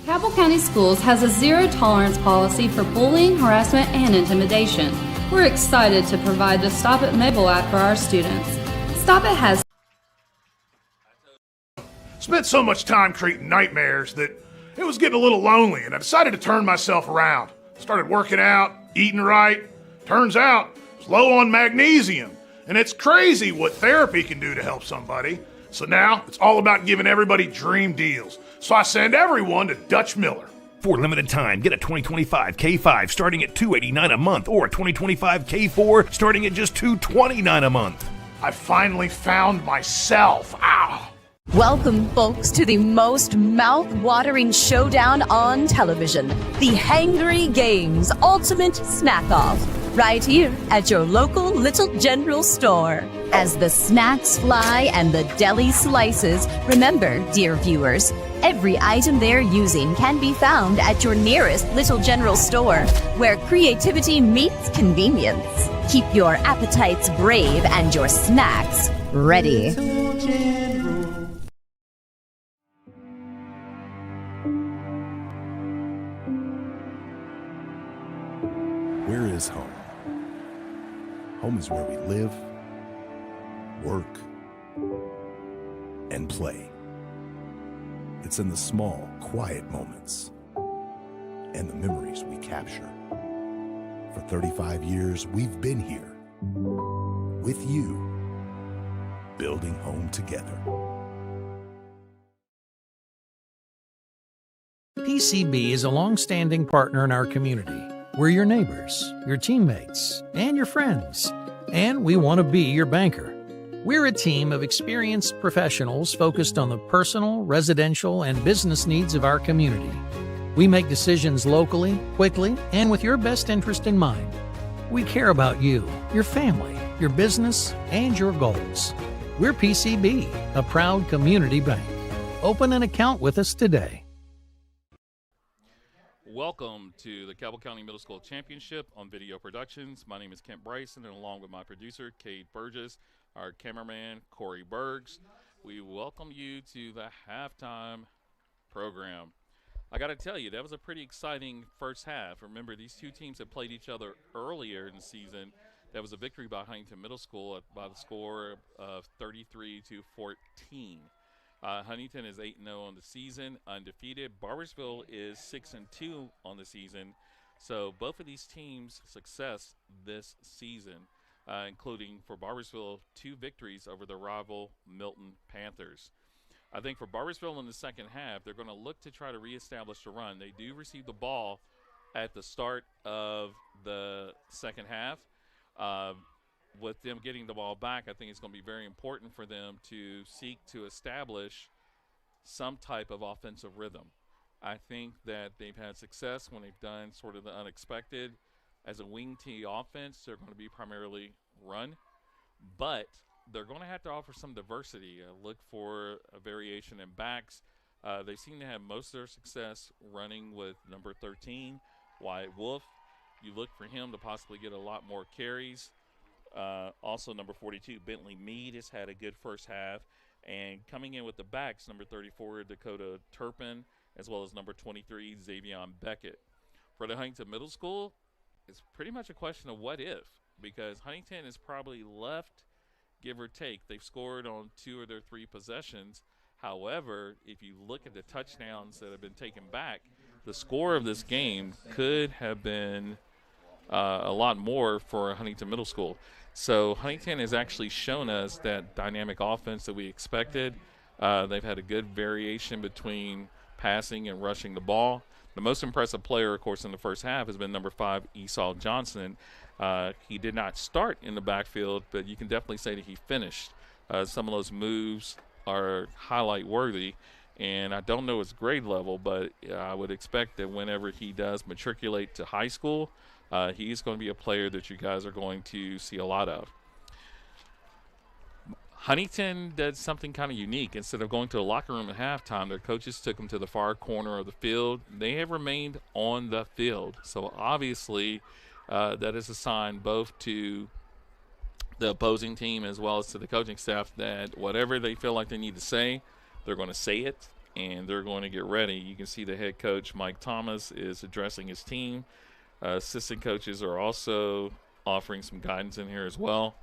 Cabell County Schools has a zero-tolerance policy for bullying, harassment, and intimidation. We're excited to provide the Stop It mobile app for our students. Stop It has spent so much time creating nightmares that it was getting a little lonely, and I decided to turn myself around. Started working out, eating right. Turns out I was low on magnesium, and it's crazy what therapy can do to help somebody. So now it's all about giving everybody dream deals. So I send everyone to Dutch Miller. For a limited time, get a 2025 K5 starting at $289 a month or a 2025 K4 starting at just $229 a month. I finally found myself. Ow! Welcome, folks, to the most mouth-watering showdown on television, the Hangry Games Ultimate Snack-Off, right here at your local Little General store. As the snacks fly and the deli slices, remember, dear viewers, every item they're using can be found at your nearest Little General store, where creativity meets convenience. Keep your appetites brave and your snacks ready. Where is home? Home is where we live, work, and play. It's in the small, quiet moments and the memories we capture. For 35 years, we've been here with you, building home together. PCB is a long-standing partner in our community. We're your neighbors, your teammates, and your friends, and we want to be your banker. We're a team of experienced professionals focused on the personal, residential, and business needs of our community. We make decisions locally, quickly, and with your best interest in mind. We care about you, your family, your business, and your goals. We're PCB, a proud community bank. Open an account with us today. Welcome to the Cabell County Middle School Championship on Video Productions. My name is Kent Bryson, and along with my producer, Cade Burgess, our cameraman, Corey Bergs, we welcome you to the halftime program. I got to tell you, that was a pretty exciting first half. Remember, these two teams had played each other earlier in the season. That was a victory by Huntington Middle School by the score of 33-14. Huntington is 8-0 on the season, undefeated. Barboursville is 6-2 on the season. So both of these teams' success this season, including for Barboursville 2 victories over the rival Milton Panthers. I think for Barboursville in the second half, they're going to look to try to reestablish the run. They do receive the ball at the start of the second half. With them getting the ball back, I think it's going to be very important for them to seek to establish some type of offensive rhythm. I think that they've had success when they've done sort of the unexpected. As a wing T offense, they're going to be primarily run, but they're going to have to offer some diversity. Look for a variation in backs. They seem to have most of their success running with number 13, Wyatt Wolf. You look for him to possibly get a lot more carries. Also, number 42, Bentley Mead, has had a good first half. And coming in with the backs, number 34, Dakota Turpin, as well as number 23, Xavion Beckett. For the Huntington Middle School, it's pretty much a question of what if, because Huntington is probably left, give or take. They've scored on 2 of their 3 possessions. However, if you look at the touchdowns that have been taken back, the score of this game could have been a lot more for Huntington Middle School. So Huntington has actually shown us that dynamic offense that we expected. They've had a good variation between passing and rushing the ball. The most impressive player, of course, in the first half has been number 5, Esau Johnson. He did not start in the backfield, but you can definitely say that he finished. Some of those moves are highlight worthy, and I don't know his grade level, but I would expect that whenever he does matriculate to high school, he's going to be a player that you guys are going to see a lot of. Huntington did something kind of unique. Instead of going to a locker room at halftime, their coaches took them to the far corner of the field. They have remained on the field. So obviously that is a sign both to the opposing team as well as to the coaching staff that whatever they feel like they need to say, they're going to say it, and they're going to get ready. You can see the head coach, Mike Thomas, is addressing his team. Assistant coaches are also offering some guidance in here as well.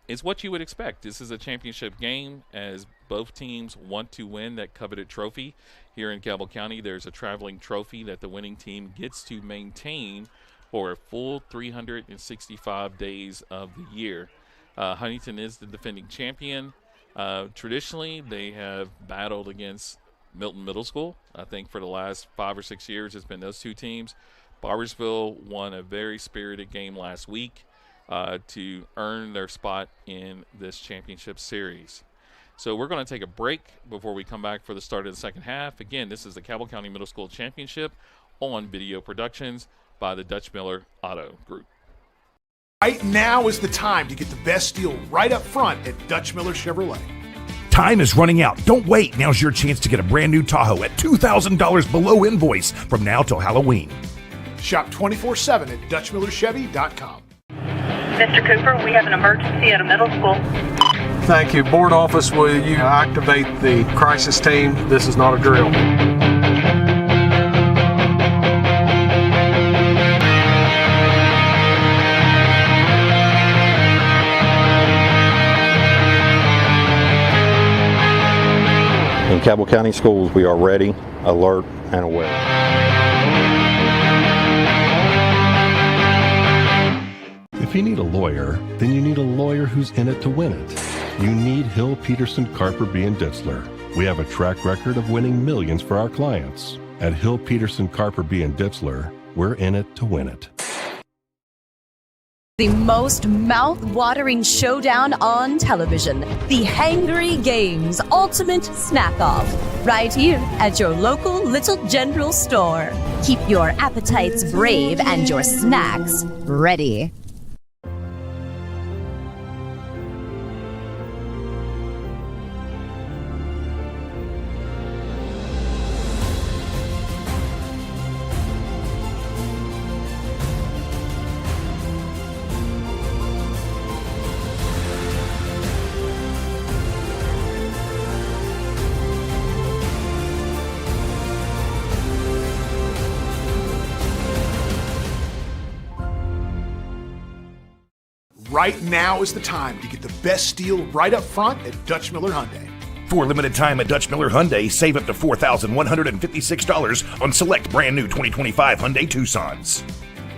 It's what you would expect. This is a championship game, as both teams want to win that coveted trophy. Here in Cabell County, there's a traveling trophy that the winning team gets to maintain for a full 365 days of the year. Huntington is the defending champion. Traditionally, they have battled against Milton Middle School. I think for the last 5 or 6 years, it's been those two teams. Barboursville won a very spirited game last week to earn their spot in this championship series. So we're going to take a break before we come back for the start of the second half. Again, this is the Cabell County Middle School Championship on Video Productions by the Dutch Miller Auto Group. Right now is the time to get the best deal right up front at Dutch Miller Chevrolet. Time is running out. Don't wait. Now's your chance to get a brand new Tahoe at $2,000 below invoice from now till Halloween. Shop 24/7 at DutchMillerChevy.com. Mr. Cooper, we have an emergency at a middle school. Thank you. Board office, will you activate the crisis team? This is not a drill. In Cabell County Schools, we are ready, alert, and aware. If you need a lawyer, then you need a lawyer who's in it to win it. You need Hill, Peterson, Carper, B. & Ditzler. We have a track record of winning millions for our clients. At Hill, Peterson, Carper, B. & Ditzler, we're in it to win it. The most mouth-watering showdown on television. The Hangry Games Ultimate Snack-Off. Right here at your local Little General store. Keep your appetites brave and your snacks ready. Right now is the time to get the best deal right up front at Dutch Miller Hyundai. For a limited time at Dutch Miller Hyundai, save up to $4,156 on select brand new 2025 Hyundai Tucsons.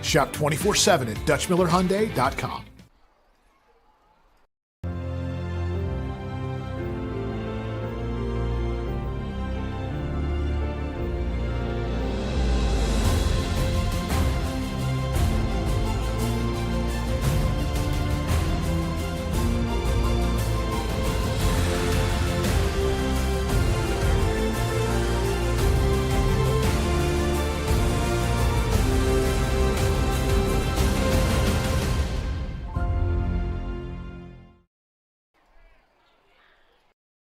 Shop 24/7 at DutchMillerHyundai.com.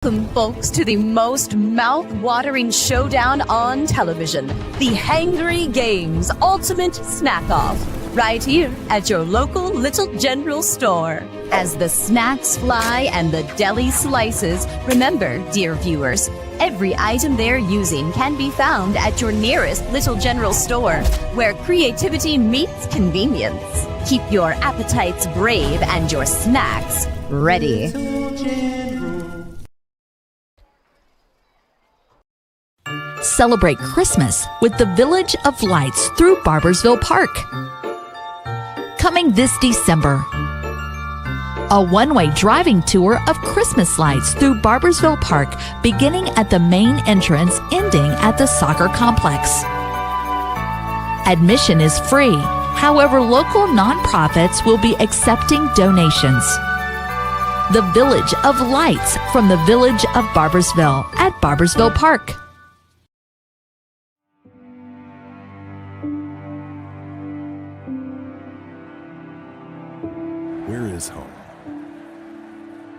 Welcome, folks, to the most mouth-watering showdown on television. The Hangry Games Ultimate Snack-Off. Right here at your local Little General store. As the snacks fly and the deli slices, remember, dear viewers, every item they're using can be found at your nearest Little General store, where creativity meets convenience. Keep your appetites brave and your snacks ready. celebrate Christmas with the Village of Lights through Barboursville Park. Coming this December, a one-way driving tour of Christmas lights through Barboursville Park, beginning at the main entrance, ending at the soccer complex. Admission is free. However, local nonprofits will be accepting donations. The Village of Lights from the Village of Barboursville at Barboursville Park. Where is home?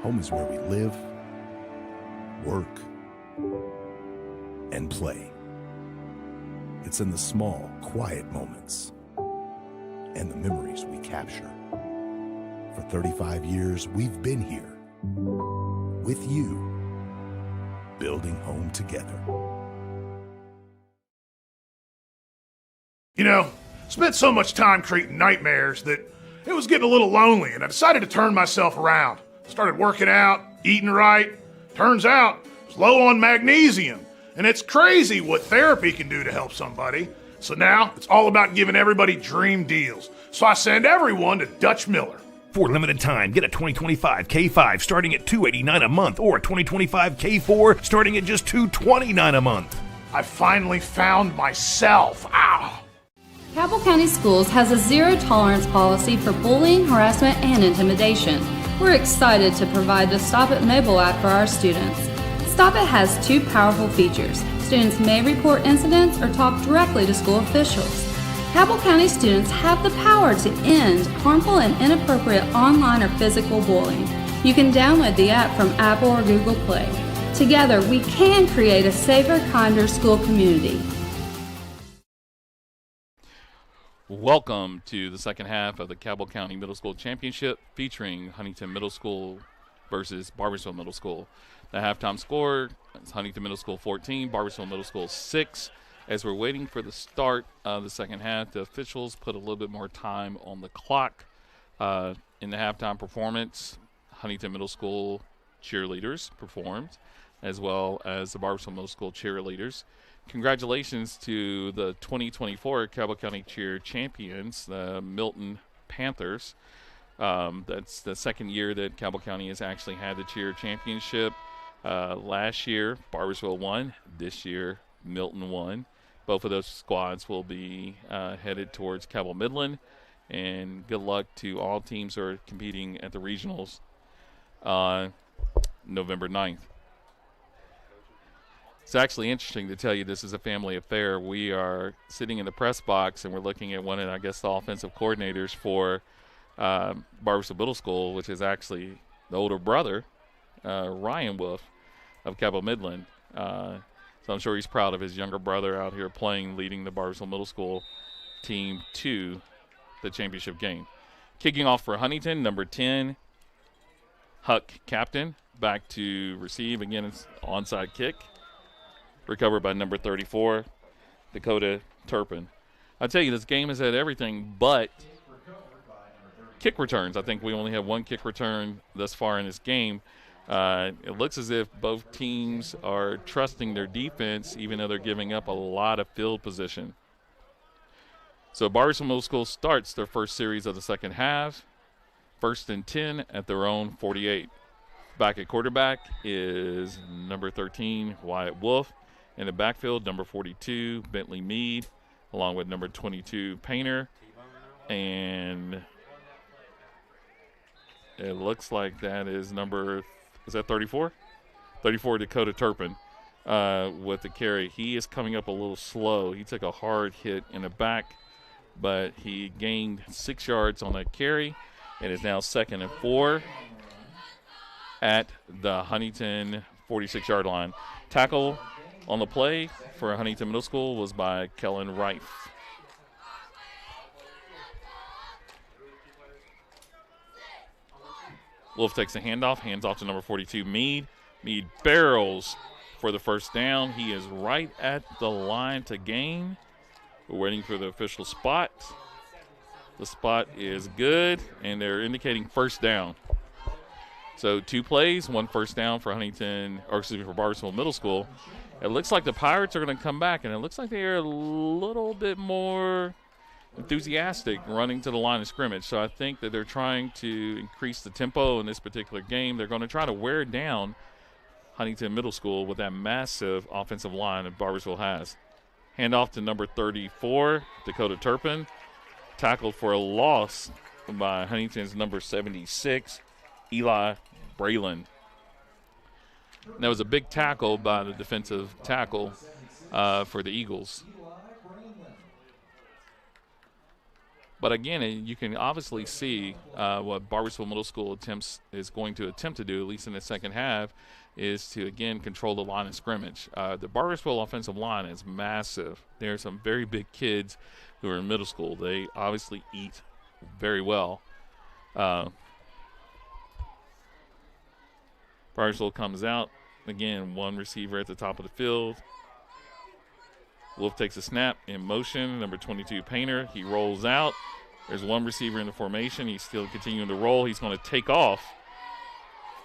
Home is where we live, work, and play. It's in the small, quiet moments and the memories we capture. For 35 years, we've been here with you, building home together. You know, spent so much time creating nightmares that it was getting a little lonely, and I decided to turn myself around. Started working out, eating right. Turns out I was low on magnesium, and it's crazy what therapy can do to help somebody. So now it's all about giving everybody dream deals. So I send everyone to Dutch Miller. For limited time, get a 2025 K5 starting at $289 a month or a 2025 K4 starting at just $229 a month. I finally found myself. Ow! Cabell County Schools has a zero-tolerance policy for bullying, harassment, and intimidation. We're excited to provide the Stop It mobile app for our students. Stop It has two powerful features. Students may report incidents or talk directly to school officials. Cabell County students have the power to end harmful and inappropriate online or physical bullying. You can download the app from Apple or Google Play. Together, we can create a safer, kinder school community. Welcome to the second half of the Cabell County Middle School Championship featuring Huntington Middle School versus Barboursville Middle School. The halftime score is Huntington Middle School 14, Barboursville Middle School 6. As we're waiting for the start of the second half, the officials put a little bit more time on the clock. In the halftime performance, Huntington Middle School cheerleaders performed, as well as the Barboursville Middle School cheerleaders. Congratulations to the 2024 Cabell County Cheer Champions, the Milton Panthers. That's the second year that Cabell County has actually had the cheer championship. Last year, Barboursville won. This year, Milton won. Both of those squads will be headed towards Cabell Midland. And good luck to all teams who are competing at the regionals November 9th. It's actually interesting to tell you this is a family affair. We are sitting in the press box and we're looking at one of, I guess, the offensive coordinators for Barboursville Middle School, which is actually the older brother, Ryan Wolf of Cabell Midland. So I'm sure he's proud of his younger brother out here playing, leading the Barboursville Middle School team to the championship game. Kicking off for Huntington, number 10, Huck Captain, back to receive. Again, it's onside kick. Recovered by number 34, Dakota Turpin. I tell you, this game has had everything but kick returns. I think we only have one kick return thus far in this game. It looks as if both teams are trusting their defense, even though they're giving up a lot of field position. So Barboursville Middle School starts their first series of the second half. 1st and 10 at their own 48. Back at quarterback is number 13, Wyatt Wolf. In the backfield, number 42, Bentley Mead, along with number 22, Painter. And it looks like that is number, is that 34? 34, Dakota Turpin with the carry. He is coming up a little slow. He took a hard hit in the back, but he gained 6 yards on that carry. It is now 2nd and 4 at the Huntington 46-yard line. Tackle on the play for Huntington Middle School was by Kellen Reif. Wolf takes the handoff, hands off to number 42, Mead. Mead barrels for the first down. He is right at the line to gain. We're waiting for the official spot. The spot is good, and they're indicating first down. So 2 plays, 1 first down for Huntington, or excuse me, for Barboursville Middle School. It looks like the Pirates are going to come back, and it looks like they are a little bit more enthusiastic running to the line of scrimmage. So I think that they're trying to increase the tempo in this particular game. They're going to try to wear down Huntington Middle School with that massive offensive line that Barboursville has. Handoff to number 34, Dakota Turpin. Tackled for a loss by Huntington's number 76, Eli Braylon. And that was a big tackle by the defensive tackle for the Eagles. But again, you can obviously see what Barboursville Middle School is going to attempt to do, at least in the second half, is to, again, control the line of scrimmage. The Barboursville offensive line is massive. There are some very big kids who are in middle school. They obviously eat very well. Barboursville comes out. Again, one receiver at the top of the field. Wolf takes a snap in motion. Number 22, Painter. He rolls out. There's one receiver in the formation. He's still continuing to roll. He's going to take off.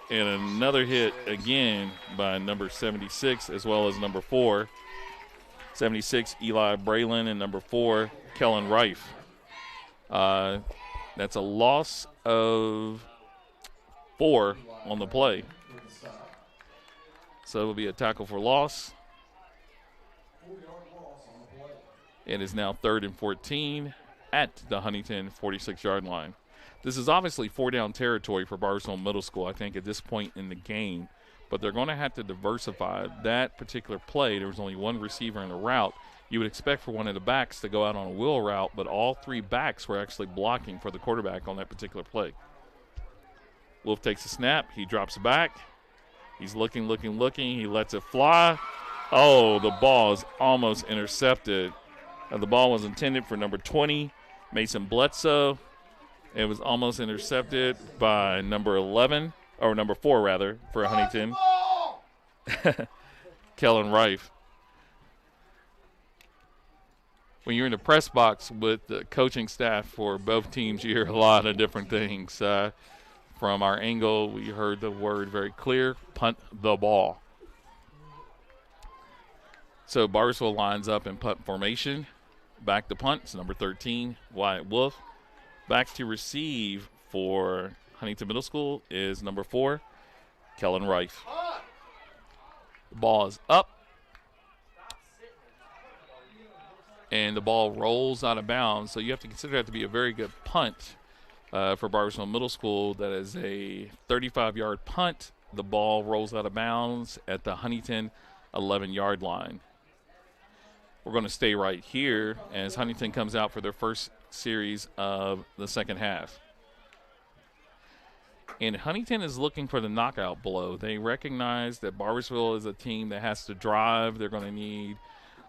And another hit again by number 76 as well as number 4. 76, Eli Braylon, and number 4, Kellen Rife. That's a loss of 4 on the play. So it will be a tackle for loss. It is now 3rd and 14 at the Huntington 46-yard line. This is obviously 4-down territory for Barboursville Middle School, I think, at this point in the game. But they're going to have to diversify that particular play. There was only one receiver in the route. You would expect for one of the backs to go out on a wheel route, but all 3 backs were actually blocking for the quarterback on that particular play. Wolf takes a snap. He drops back. He's looking. He lets it fly. Oh, the ball is almost intercepted. The ball was intended for number 20, Mason Bledsoe. It was almost intercepted by number 11, or number 4, rather, for Huntington. Kellen Rife. When you're in the press box with the coaching staff for both teams, you hear a lot of different things. From our angle, we heard the word very clear, punt the ball. So Barboursville lines up in punt formation. Back to punt, it's number 13, Wyatt Wolf. Back to receive for Huntington Middle School is number 4, Kellen Rife. The ball is up. And the ball rolls out of bounds. So you have to consider that to be a very good punt for Barboursville Middle School. That is a 35-yard punt. The ball rolls out of bounds at the Huntington 11-yard line. We're going to stay right here as Huntington comes out for their first series of the second half. And Huntington is looking for the knockout blow. They recognize that Barboursville is a team that has to drive. They're going to need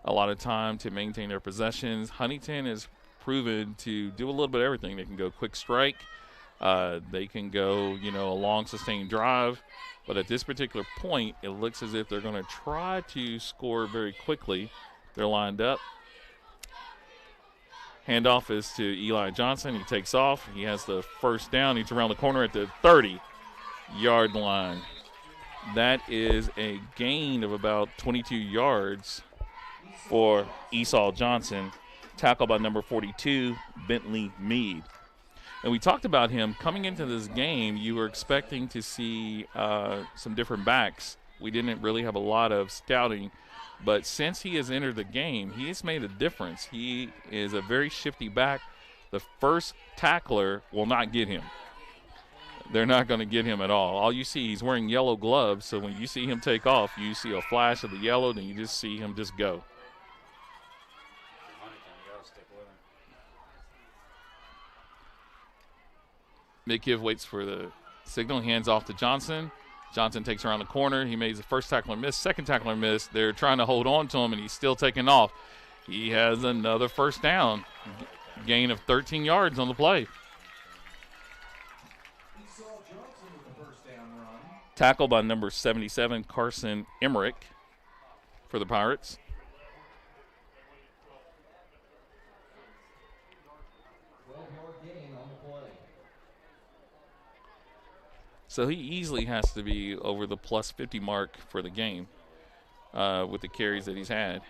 a lot of time to maintain their possessions. Huntington is proven to do a little bit of everything. They can go quick strike. They can go, a long sustained drive. But at this particular point, it looks as if they're going to try to score very quickly. They're lined up. Handoff is to Eli Johnson. He takes off. He has the first down. He's around the corner at the 30-yard line. That is a gain of about 22 yards for Esau Johnson. Tackled by number 42, Bentley Mead. And we talked about him coming into this game. You were expecting to see some different backs. We didn't really have a lot of scouting. But since he has entered the game, he has made a difference. He is a very shifty back. The first tackler will not get him. They're not going to get him at all. All you see, he's wearing yellow gloves, so when you see him take off, you see a flash of the yellow, then you just see him just go. Midkiff waits for the signal, hands off to Johnson. Johnson takes around the corner. He made the first tackler miss, second tackler miss. They're trying to hold on to him, and he's still taking off. He has another first down, gain of 13 yards on the play. Tackle by number 77, Carson Emmerich for the Pirates. So he easily has to be over the plus 50 mark for the game. with the carries that he's had.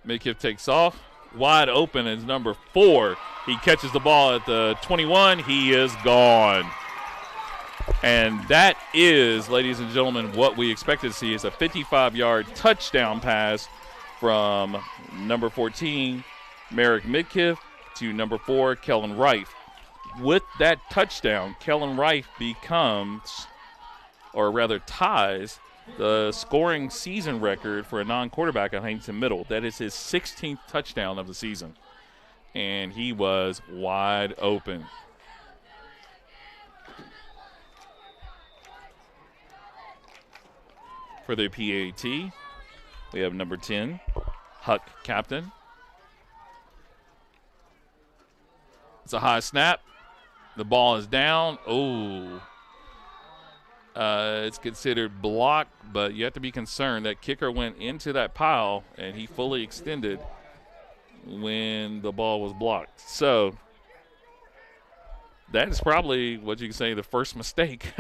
Midkiff takes off. Wide open is number 4. He catches the ball at the 21. He is gone. And that is, ladies and gentlemen, what we expected to see is a 55-yard touchdown pass from number 14, Merrick Midkiff, to number 4, Kellen Rife. With that touchdown, Kellen Rife becomes, or rather ties, the scoring season record for a non-quarterback at Huntington Middle. That is his 16th touchdown of the season. And he was wide open. For the PAT, we have number 10, Huck Captain. It's a high snap. The ball is down. It's considered blocked, but you have to be concerned. That kicker went into that pile, and he fully extended when the ball was blocked. So that is probably what you can say the first mistake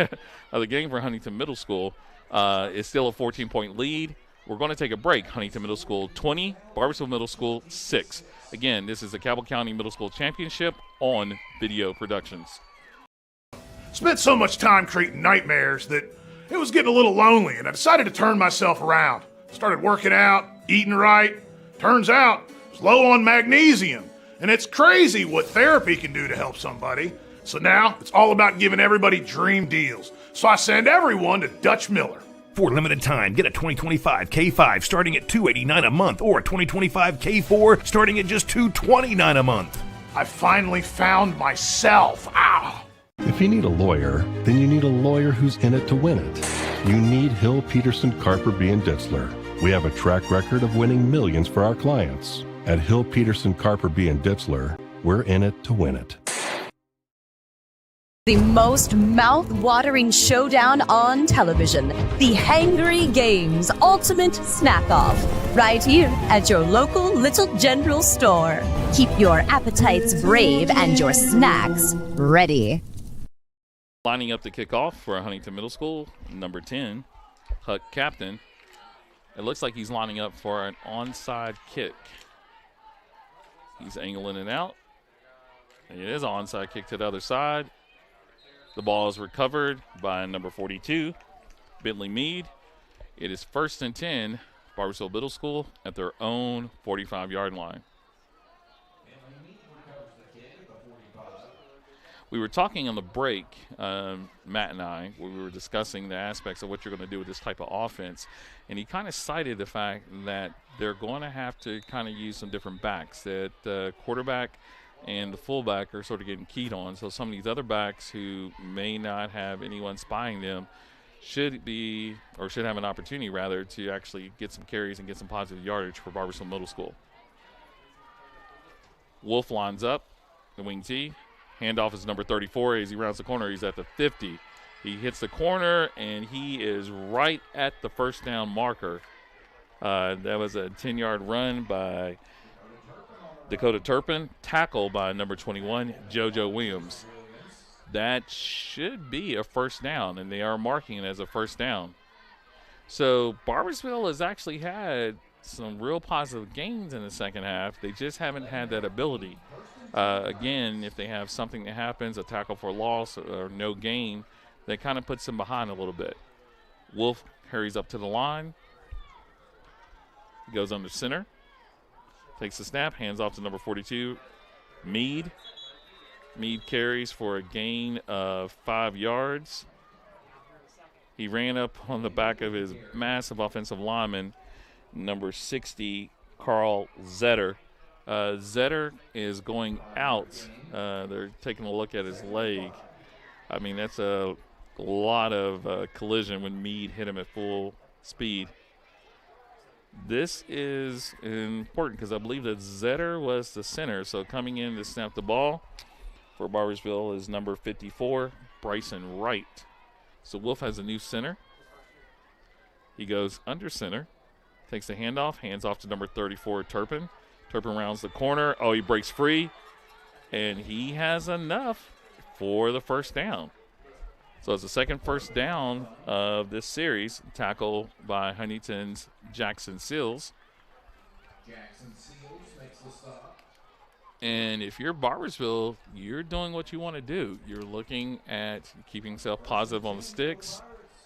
of the game for Huntington Middle School. It's still a 14-point lead. We're going to take a break. Huntington Middle School 20, Barboursville Middle School 6. Again, this is the Cabell County Middle School Championship on Video Productions. Spent so much time creating nightmares that it was getting a little lonely, and I decided to turn myself around. Started working out, eating right. Turns out I was low on magnesium, and it's crazy what therapy can do to help somebody. So now it's all about giving everybody dream deals. So I send everyone to Dutch Miller. For a limited time, get a 2025 K5 starting at $289 a month or a 2025 K4 starting at just $229 a month. I finally found myself. Ow! If you need a lawyer, then you need a lawyer who's in it to win it. You need Hill, Peterson, Carper, B. & Ditzler. We have a track record of winning millions for our clients. At Hill, Peterson, Carper, B. & Ditzler, we're in it to win it. The most mouth-watering showdown on television. The Hangry Games Ultimate Snack-Off. Right here at your local Little General store. Keep your appetites brave and your snacks ready. Lining up to kick off for Huntington Middle School, number 10, Huck Captain. It looks like he's lining up for an onside kick. He's angling it out. And it is an onside kick to the other side. The ball is recovered by number 42, Bentley Mead. It is 1st and 10, Barboursville Middle School at their own 45-yard line. We were talking on the break, Matt and I, where we were discussing the aspects of what you're going to do with this type of offense, and he kind of cited the fact that they're going to have to kind of use some different backs, that the quarterback and the fullback are sort of getting keyed on. So some of these other backs who may not have anyone spying them should be, or should have an opportunity rather, to actually get some carries and get some positive yardage for Barboursville Middle School. Wolf lines up, the wing T. Handoff is number 34. As he rounds the corner, he's at the 50. He hits the corner, and he is right at the first down marker. That was a 10-yard run by Dakota Turpin, tackle by number 21, JoJo Williams. That should be a first down, and they are marking it as a first down. So Barboursville has actually had some real positive gains in the second half. They just haven't had that ability. Again, if they have something that happens, a tackle for loss or no gain, that kind of puts them behind a little bit. Wolf hurries up to the line. He goes under center. Takes the snap, hands off to number 42, Mead. Mead carries for a gain of 5 yards. He ran up on the back of his massive offensive lineman, number 60, Carl Zetter. Zetter is going out. They're taking a look at his leg. I mean, that's a lot of collision when Mead hit him at full speed. This is important because I believe that Zetter was the center. So coming in to snap the ball for Barboursville is number 54, Bryson Wright. So Wolf has a new center. He goes under center, takes the handoff, hands off to number 34, Turpin. Turpin rounds the corner. Oh, he breaks free, and he has enough for the first down. So it's the second first down of this series, tackle by Huntington's Jackson Seals. And if you're Barboursville, you're doing what you want to do. You're looking at keeping yourself positive on the sticks.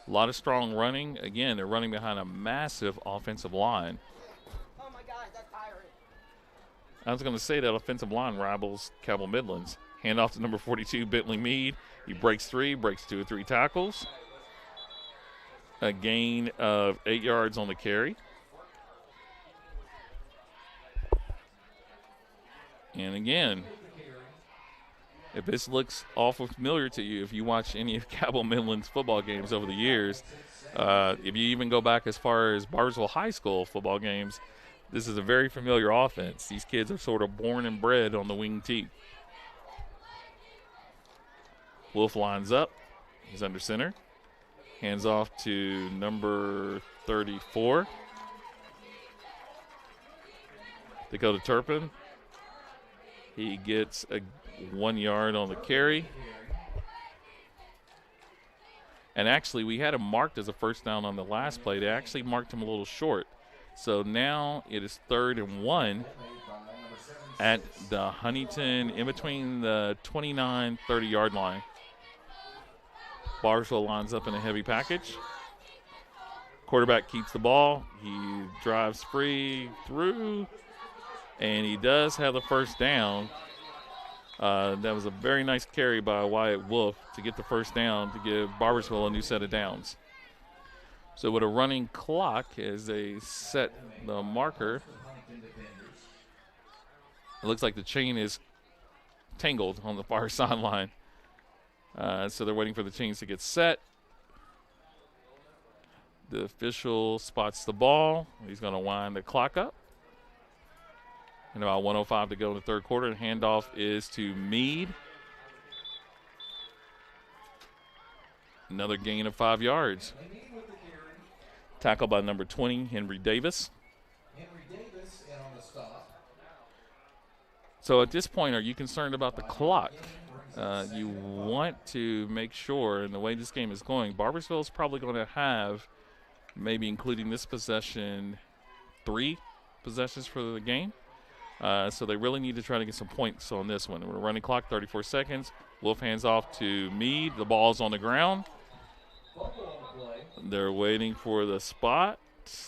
A lot of strong running. Again, they're running behind a massive offensive line. Oh my God, that's tiring. I was going to say that offensive line rivals Cabell Midlands. Handoff to number 42, Bentley Mead. He breaks 3, breaks 2 or 3 tackles. A gain of 8 yards on the carry. And again, if this looks awful familiar to you, if you watch any of Cabell Midland's football games over the years, if you even go back as far as Barboursville High School football games, this is a very familiar offense. These kids are sort of born and bred on the wing tee. Wolf lines up. He's under center. Hands off to number 34. Dakota Turpin. He gets a 1 yard on the carry. And actually, we had him marked as a first down on the last play. They actually marked him a little short. So now it is 3rd and 1 at the Huntington, in between the 29, 30-yard line. Barboursville lines up in a heavy package. Quarterback keeps the ball. He drives free through, and he does have the first down. That was a very nice carry by Wyatt Wolf to get the first down to give Barboursville a new set of downs. So with a running clock as they set the marker, it looks like the chain is tangled on the far sideline. So they're waiting for the chains to get set. The official spots the ball. He's going to wind the clock up. And about 1:05 to go in the third quarter. And handoff is to Mead. Another gain of 5 yards. Tackle by number 20, Henry Davis. So at this point, are you concerned about the clock? You want to make sure, and the way this game is going, Barboursville is probably going to have, maybe including this possession, 3 possessions for the game. So they really need to try to get some points on this one. We're running clock, 34 seconds. Wolf hands off to Mead. The ball's on the ground. They're waiting for the spot.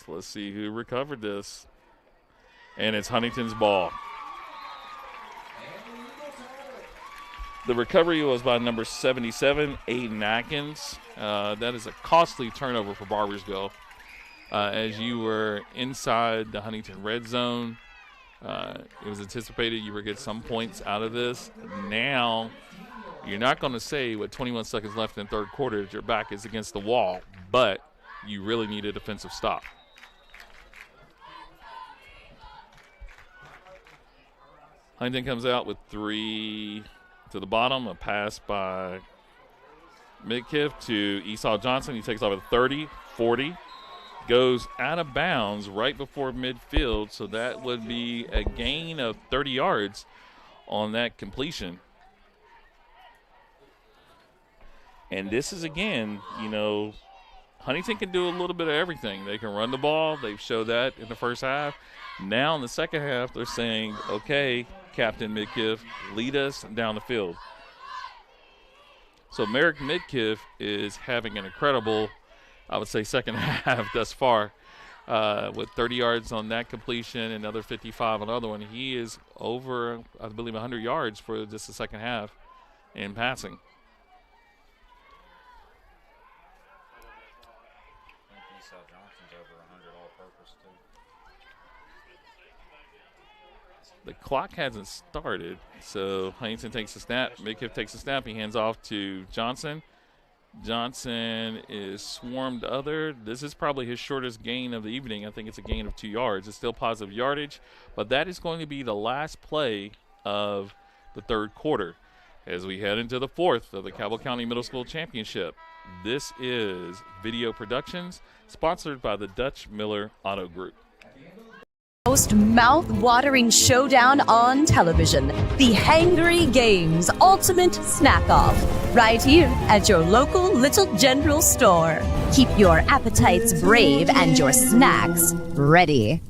Let's see who recovered this. And it's Huntington's ball. The recovery was by number 77, Aiden Atkins. That is a costly turnover for Barboursville. As you were inside the Huntington red zone, it was anticipated you would get some points out of this. Now, you're not going to say with 21 seconds left in the third quarter that your back is against the wall, but you really need a defensive stop. Huntington comes out with 3 to the bottom, a pass by Midkiff to Esau Johnson. He takes off at 30, 40. Goes out of bounds right before midfield, so that would be a gain of 30 yards on that completion. And this is, again, Huntington can do a little bit of everything. They can run the ball. They've showed that in the first half. Now in the second half, they're saying, okay, Captain Midkiff, lead us down the field. So Merrick Midkiff is having an incredible, I would say, second half thus far, with 30 yards on that completion, another 55 on the other one. He is over, I believe, 100 yards for just the second half in passing. The clock hasn't started, so Huntington takes a snap. Midkiff takes a snap. He hands off to Johnson. Johnson is swarmed other. This is probably his shortest gain of the evening. I think it's a gain of 2 yards. It's still positive yardage, but that is going to be the last play of the third quarter as we head into the fourth of the Cabell County Middle School Championship. This is Video Productions, sponsored by the Dutch Miller Auto Group. Most mouth-watering showdown on television, the Hangry Games Ultimate Snack-Off. right here at your local Little General store. Keep your appetites brave and your snacks ready.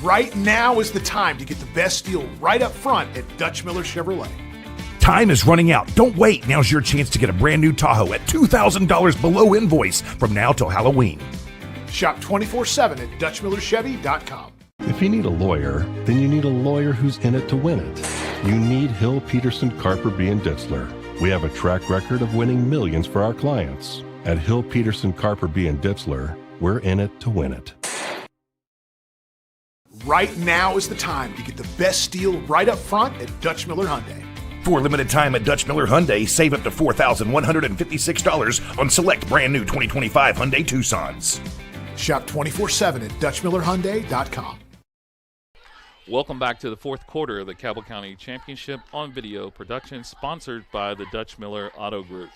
Right now is the time to get the best deal right up front at Dutch Miller Chevrolet. Time is running out. Don't wait. Now's your chance to get a brand new Tahoe at $2,000 below invoice from now till Halloween. Shop 24/7 at DutchMillerChevy.com. If you need a lawyer, then you need a lawyer who's in it to win it. You need Hill, Peterson, Carper, B. & Ditzler. We have a track record of winning millions for our clients. At Hill, Peterson, Carper, B. & Ditzler, we're in it to win it. Right now is the time to get the best deal right up front at Dutch Miller Hyundai. For a limited time at Dutch Miller Hyundai, save up to $4,156 on select brand new 2025 Hyundai Tucsons. Shop 24/7 at DutchMillerHyundai.com. Welcome back to the fourth quarter of the Cabell County Championship on Video production, sponsored by the Dutch Miller Auto Group.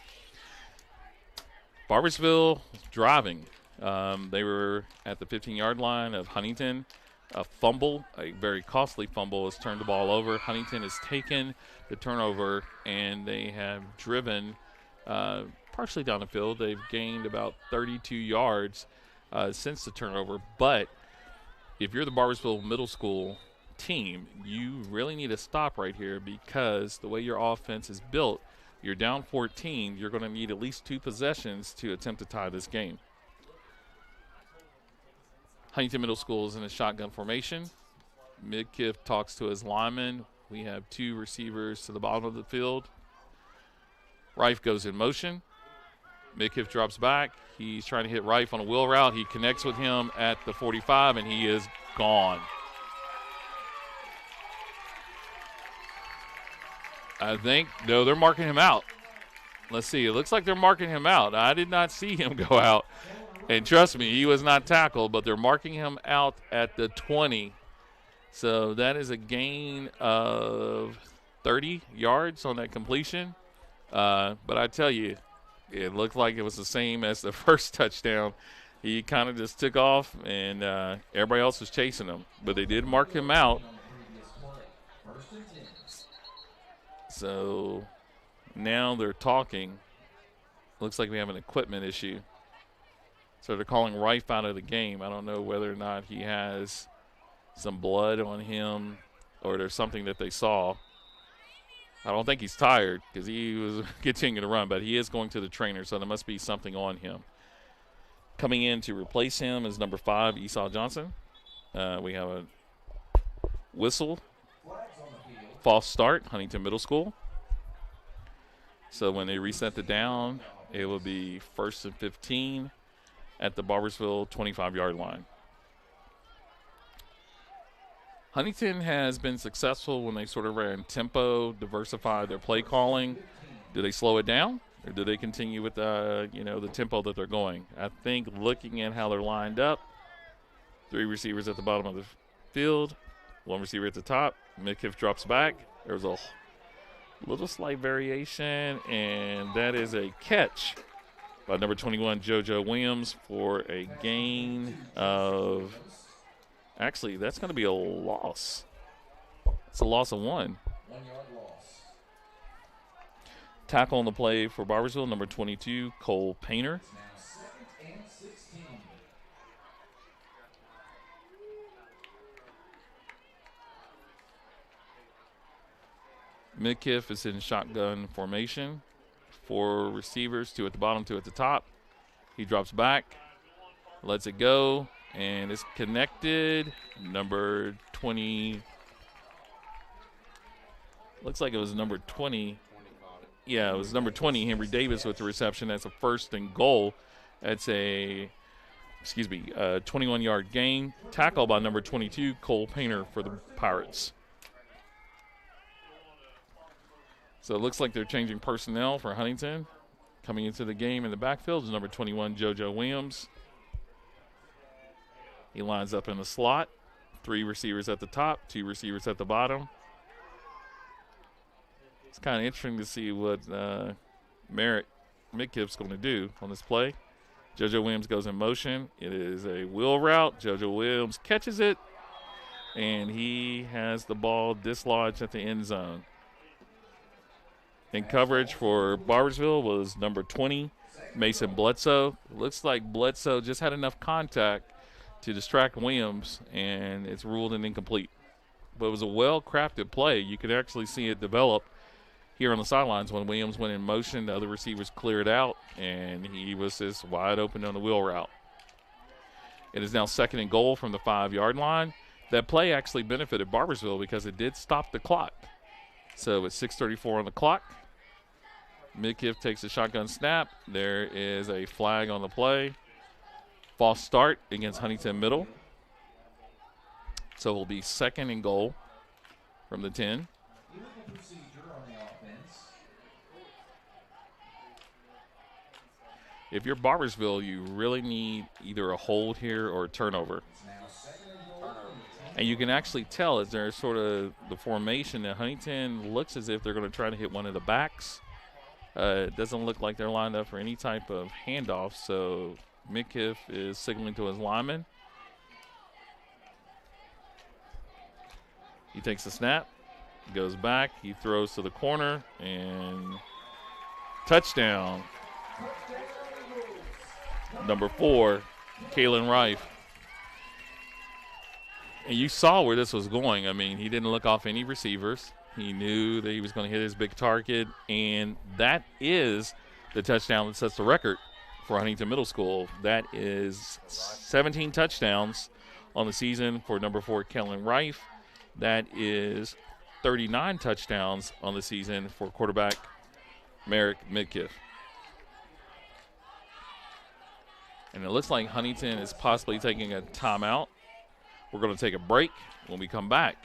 Barboursville driving. They were at the 15-yard line of Huntington. A fumble, a very costly fumble, has turned the ball over. Huntington has taken the turnover, and they have driven partially down the field. They've gained about 32 yards since the turnover. But if you're the Barboursville Middle School team, you really need to stop right here, because the way your offense is built, you're down 14. You're going to need at least 2 possessions to attempt to tie this game. Huntington Middle School is in a shotgun formation. Midkiff talks to his lineman. We have 2 receivers to the bottom of the field. Rife goes in motion. Midkiff drops back. He's trying to hit Rife on a wheel route. He connects with him at the 45, and he is gone. I think, no, they're marking him out. Let's see. It looks like they're marking him out. I did not see him go out. And trust me, he was not tackled, but they're marking him out at the 20. So that is a gain of 30 yards on that completion. But I tell you, it looked like it was the same as the first touchdown. He kind of just took off, and everybody else was chasing him. But they did mark him out. So now they're talking. Looks like we have an equipment issue. So they're calling Rife out of the game. I don't know whether or not he has some blood on him or there's something that they saw. I don't think he's tired because he was continuing to run, but he is going to the trainer, so there must be something on him. Coming in to replace him is number 5, Esau Johnson. We have a whistle. False start, Huntington Middle School. So when they reset the down, it will be 1st and 15 at the Barboursville 25-yard line. Huntington has been successful when they sort of ran tempo, diversified their play calling. Do they slow it down, or do they continue with the tempo that they're going? I think looking at how they're lined up, 3 receivers at the bottom of the field, 1 receiver at the top. Midkiff drops back. There's a little slight variation, and that is a catch by number 21, JoJo Williams, for a gain of, actually, that's going to be a loss. It's a loss of 1. Tackle on the play for Barboursville, number 22, Cole Painter. Midkiff is in shotgun formation. 4 receivers, 2 at the bottom, 2 at the top. He drops back, lets it go, and it's connected. Number 20. Looks like it was number 20. Yeah, it was number 20, Henry Davis, with the reception. That's a 1st and goal. That's a 21-yard gain. Tackle by number 22, Cole Painter, for the Pirates. So it looks like they're changing personnel for Huntington. Coming into the game in the backfield is number 21, JoJo Williams. He lines up in the slot. 3 receivers at the top, 2 receivers at the bottom. It's kind of interesting to see what Merritt Midkiff's going to do on this play. JoJo Williams goes in motion. It is a wheel route. JoJo Williams catches it, and he has the ball dislodged at the end zone. In coverage for Barboursville was number 20, Mason Bledsoe. Looks like Bledsoe just had enough contact to distract Williams, and it's ruled an incomplete. But it was a well-crafted play. You could actually see it develop here on the sidelines when Williams went in motion. The other receivers cleared out, and he was just wide open on the wheel route. It is now 2nd and goal from the 5-yard line. That play actually benefited Barboursville because it did stop the clock. So it's 6:34 on the clock. Midkiff takes a shotgun snap. There is a flag on the play. False start against Huntington Middle. So it will be 2nd and goal from the 10. If you're Barboursville, you really need either a hold here or a turnover. And you can actually tell as there's sort of the formation that Huntington looks as if they're going to try to hit one of the backs. It doesn't look like they're lined up for any type of handoff, so Midkiff is signaling to his lineman. He takes the snap, goes back, he throws to the corner, and touchdown. Number 4, Kalen Rife. And you saw where this was going. I mean, he didn't look off any receivers. He knew that he was going to hit his big target, and that is the touchdown that sets the record for Huntington Middle School. That is 17 touchdowns on the season for number 4, Kellen Rife. That is 39 touchdowns on the season for quarterback Merrick Midkiff. And it looks like Huntington is possibly taking a timeout. We're going to take a break. When we come back,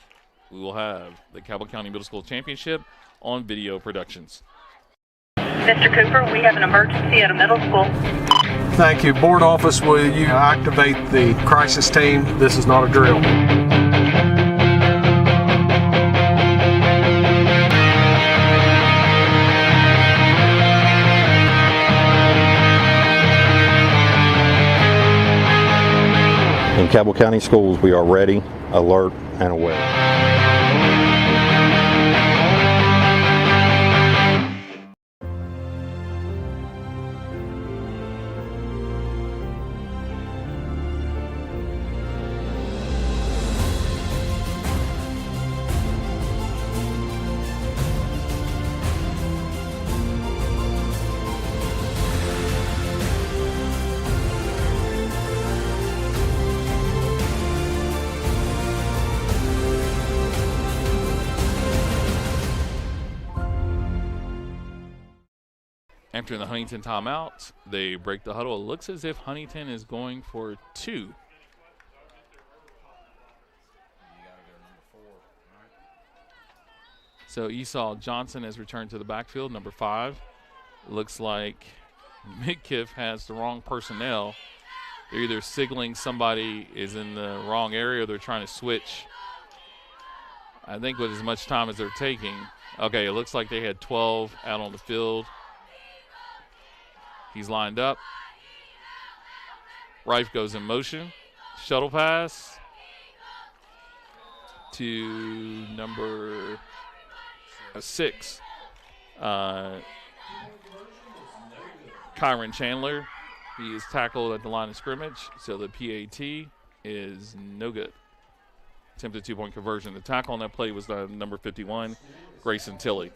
we will have the Cabell County Middle School Championship on video productions. Mr. Cooper, we have an emergency at a middle school. Thank you. Board office, will you activate the crisis team? This is not a drill. In Cabell County Schools, we are ready, alert, and aware. After the Huntington timeout, they break the huddle. It looks as if Huntington is going for 2. So Esau Johnson has returned to the backfield, number 5. Looks like Midkiff has the wrong personnel. They're either signaling somebody is in the wrong area or they're trying to switch. I think with as much time as they're taking. Okay, it looks like they had 12 out on the field. He's lined up. Rife goes in motion. Shuttle pass to number 6. Kyron Chandler. He is tackled at the line of scrimmage, so the PAT is no good. Attempted 2-point conversion. The tackle on that play was number 51, Grayson Tilley.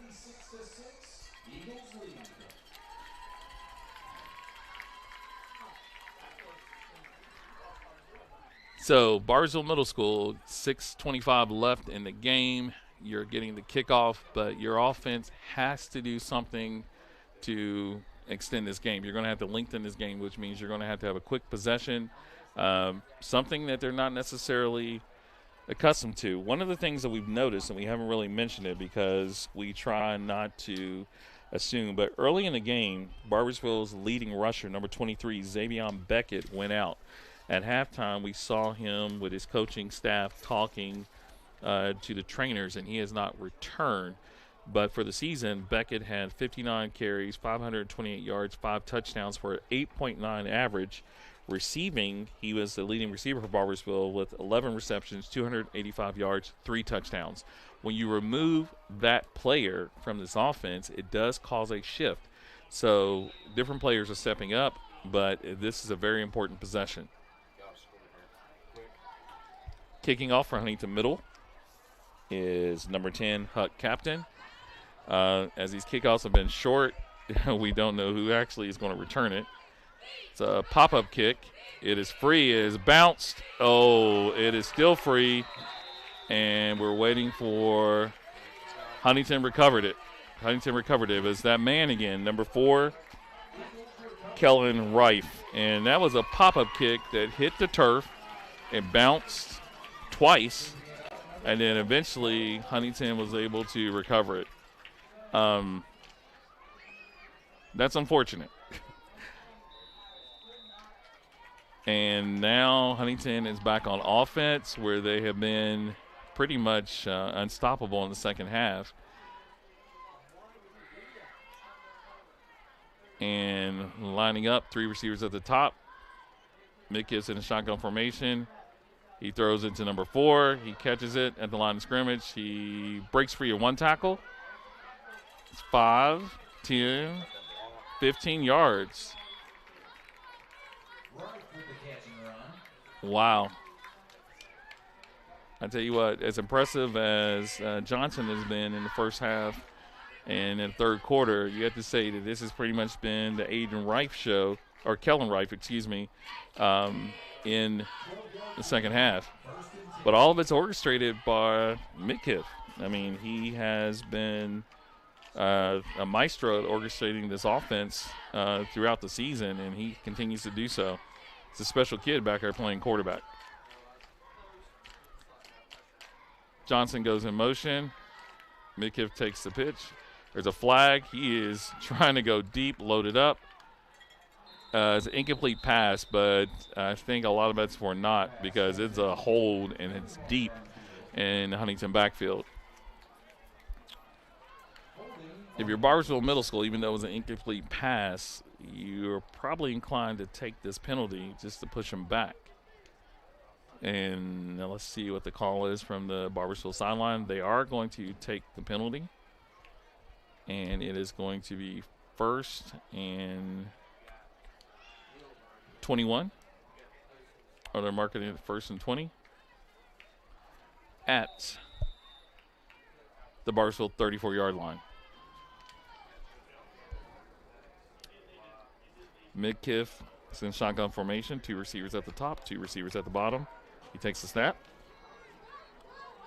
So Barboursville Middle School, 6:25 left in the game. You're getting the kickoff, but your offense has to do something to extend this game. You're going to have to lengthen this game, which means you're going to have a quick possession, something that they're not necessarily accustomed to. One of the things that we've noticed, and we haven't really mentioned it because we try not to assume, but early in the game, Barboursville's leading rusher, number 23, Xavion Beckett, went out. At halftime, we saw him with his coaching staff talking to the trainers, and he has not returned. But for the season, Beckett had 59 carries, 528 yards, 5 touchdowns for an 8.9 average, Receiving, he was the leading receiver for Barboursville with 11 receptions, 285 yards, 3 touchdowns. When you remove that player from this offense, it does cause a shift. So different players are stepping up, but this is a very important possession. Kicking off for Huntington Middle is number 10, Huck Captain. As these kickoffs have been short, we don't know who actually is going to return it. It's a pop-up kick. It is free. It is bounced. Oh, it is still free. And we're waiting for Huntington recovered it. Huntington recovered it. It was that man again, number 4, Kellen Rife. And that was a pop-up kick that hit the turf. It bounced twice. And then eventually Huntington was able to recover it. That's unfortunate. And now Huntington is back on offense where they have been pretty much unstoppable in the second half. And lining up, 3 receivers at the top. Midkiff's in a shotgun formation. He throws it to number 4. He catches it at the line of scrimmage. He breaks free of 1 tackle. It's 5, 10, 15 yards. Wow. I tell you what, as impressive as Johnson has been in the first half and in the third quarter, you have to say that this has pretty much been the Aiden Rife show, or Kellen Rife, excuse me, in the second half. But all of it's orchestrated by Midkiff. I mean, he has been a maestro at orchestrating this offense throughout the season, and he continues to do so. It's a special kid back there playing quarterback. Johnson goes in motion. Midkiff takes the pitch. There's a flag. He is trying to go deep, loaded up. It's an incomplete pass, but I think a lot of that's for not because it's a hold and it's deep in the Huntington backfield. If you're Barboursville Middle School, even though it was an incomplete pass, you're probably inclined to take this penalty just to push him back. And now let's see what the call is from the Barboursville sideline. They are going to take the penalty, and it is going to be 1st and 21. Or they're marking it 1st and 20 at the Barboursville 34-yard line. Midkiff is in shotgun formation. 2 receivers at the top, 2 receivers at the bottom. He takes the snap.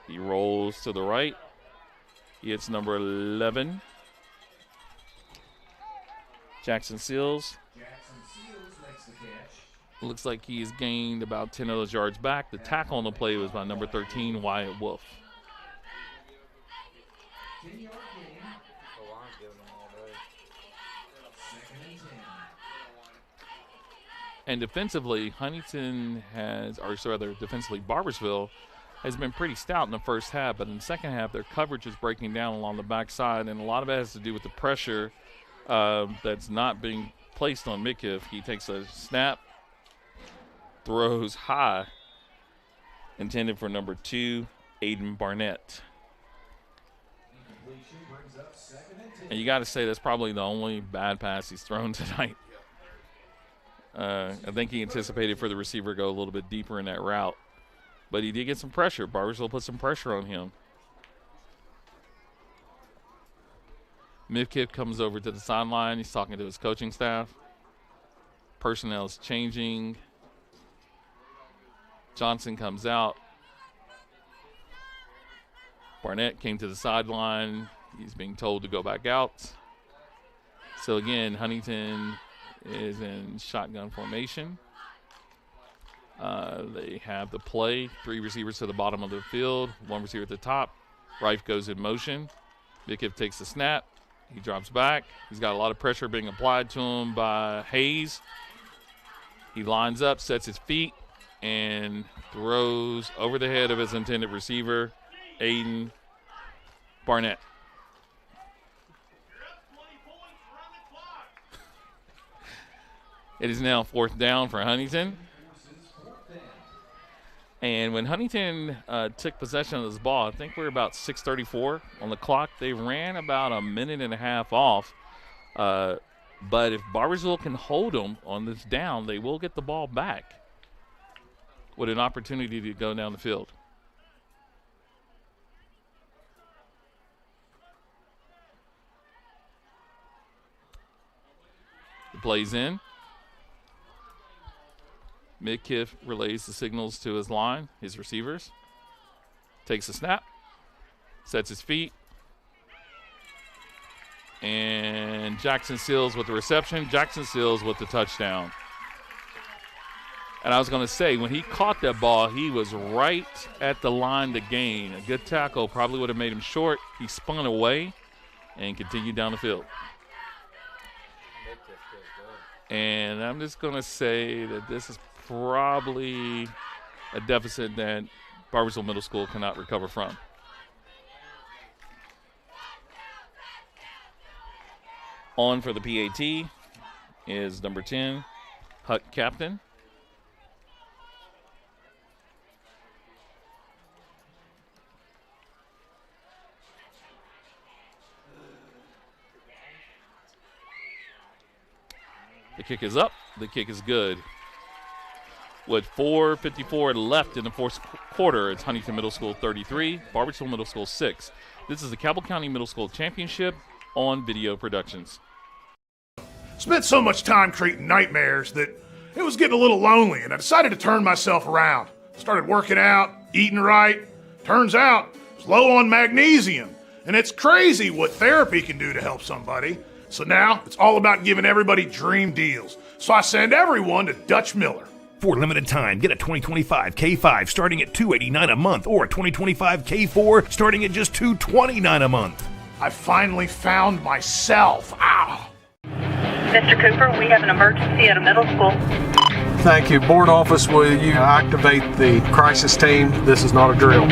He rolls to the right. He hits number 11. Jackson Seals. Makes the catch. Looks like he's gained about 10 of those yards back. The tackle on the play was by number 13, Wyatt Wolf. 10-yard gain. The line's giving them all day. 2nd and 10. And defensively, Huntington has, or rather defensively, Barboursville has been pretty stout in the first half, but in the second half, their coverage is breaking down along the backside, and a lot of it has to do with the pressure that's not being placed on Midkiff. He takes a snap, throws high, intended for number 2, Aiden Barnett. And you got to say that's probably the only bad pass he's thrown tonight. I think he anticipated for the receiver to go a little bit deeper in that route. But he did get some pressure. Barboursville put some pressure on him. Midkiff comes over to the sideline. He's talking to his coaching staff. Personnel is changing. Johnson comes out. Barnett came to the sideline. He's being told to go back out. So again, Huntington is in shotgun formation. They have the play. 3 receivers to the bottom of the field. 1 receiver at the top. Rife goes in motion. Midkiff takes the snap. He drops back. He's got a lot of pressure being applied to him by Hayes. He lines up, sets his feet, and throws over the head of his intended receiver, Aiden Barnett. It is now 4th down for Huntington. And when Huntington took possession of this ball, I think we're about 6:34 on the clock. They ran about a minute and a half off. But if Barboursville can hold them on this down, they will get the ball back with an opportunity to go down the field. The play's in. Midkiff relays the signals to his line, his receivers. Takes a snap, sets his feet, and Jackson Seals with the reception. Jackson Seals with the touchdown. And I was going to say, when he caught that ball, he was right at the line to gain. A good tackle probably would have made him short. He spun away and continued down the field. And I'm just going to say that this is probably a deficit that Barboursville Middle School cannot recover from. On for the PAT is number 10, Huck Captain. The kick is up. The kick is good. With 4:54 left in the fourth quarter, it's Huntington Middle School 33, Barboursville Middle School 6. This is the Cabell County Middle School Championship on Video Productions. Spent so much time creating nightmares that it was getting a little lonely, and I decided to turn myself around. Started working out, eating right. Turns out I was low on magnesium, and it's crazy what therapy can do to help somebody. So now it's all about giving everybody dream deals. So I send everyone to Dutch Miller. For a limited time, get a 2025 K5 starting at $289 a month or a 2025 K4 starting at just $229 a month. I finally found myself. Ow! Mr. Cooper, we have an emergency at a middle school. Thank you. Board office, will you activate the crisis team? This is not a drill.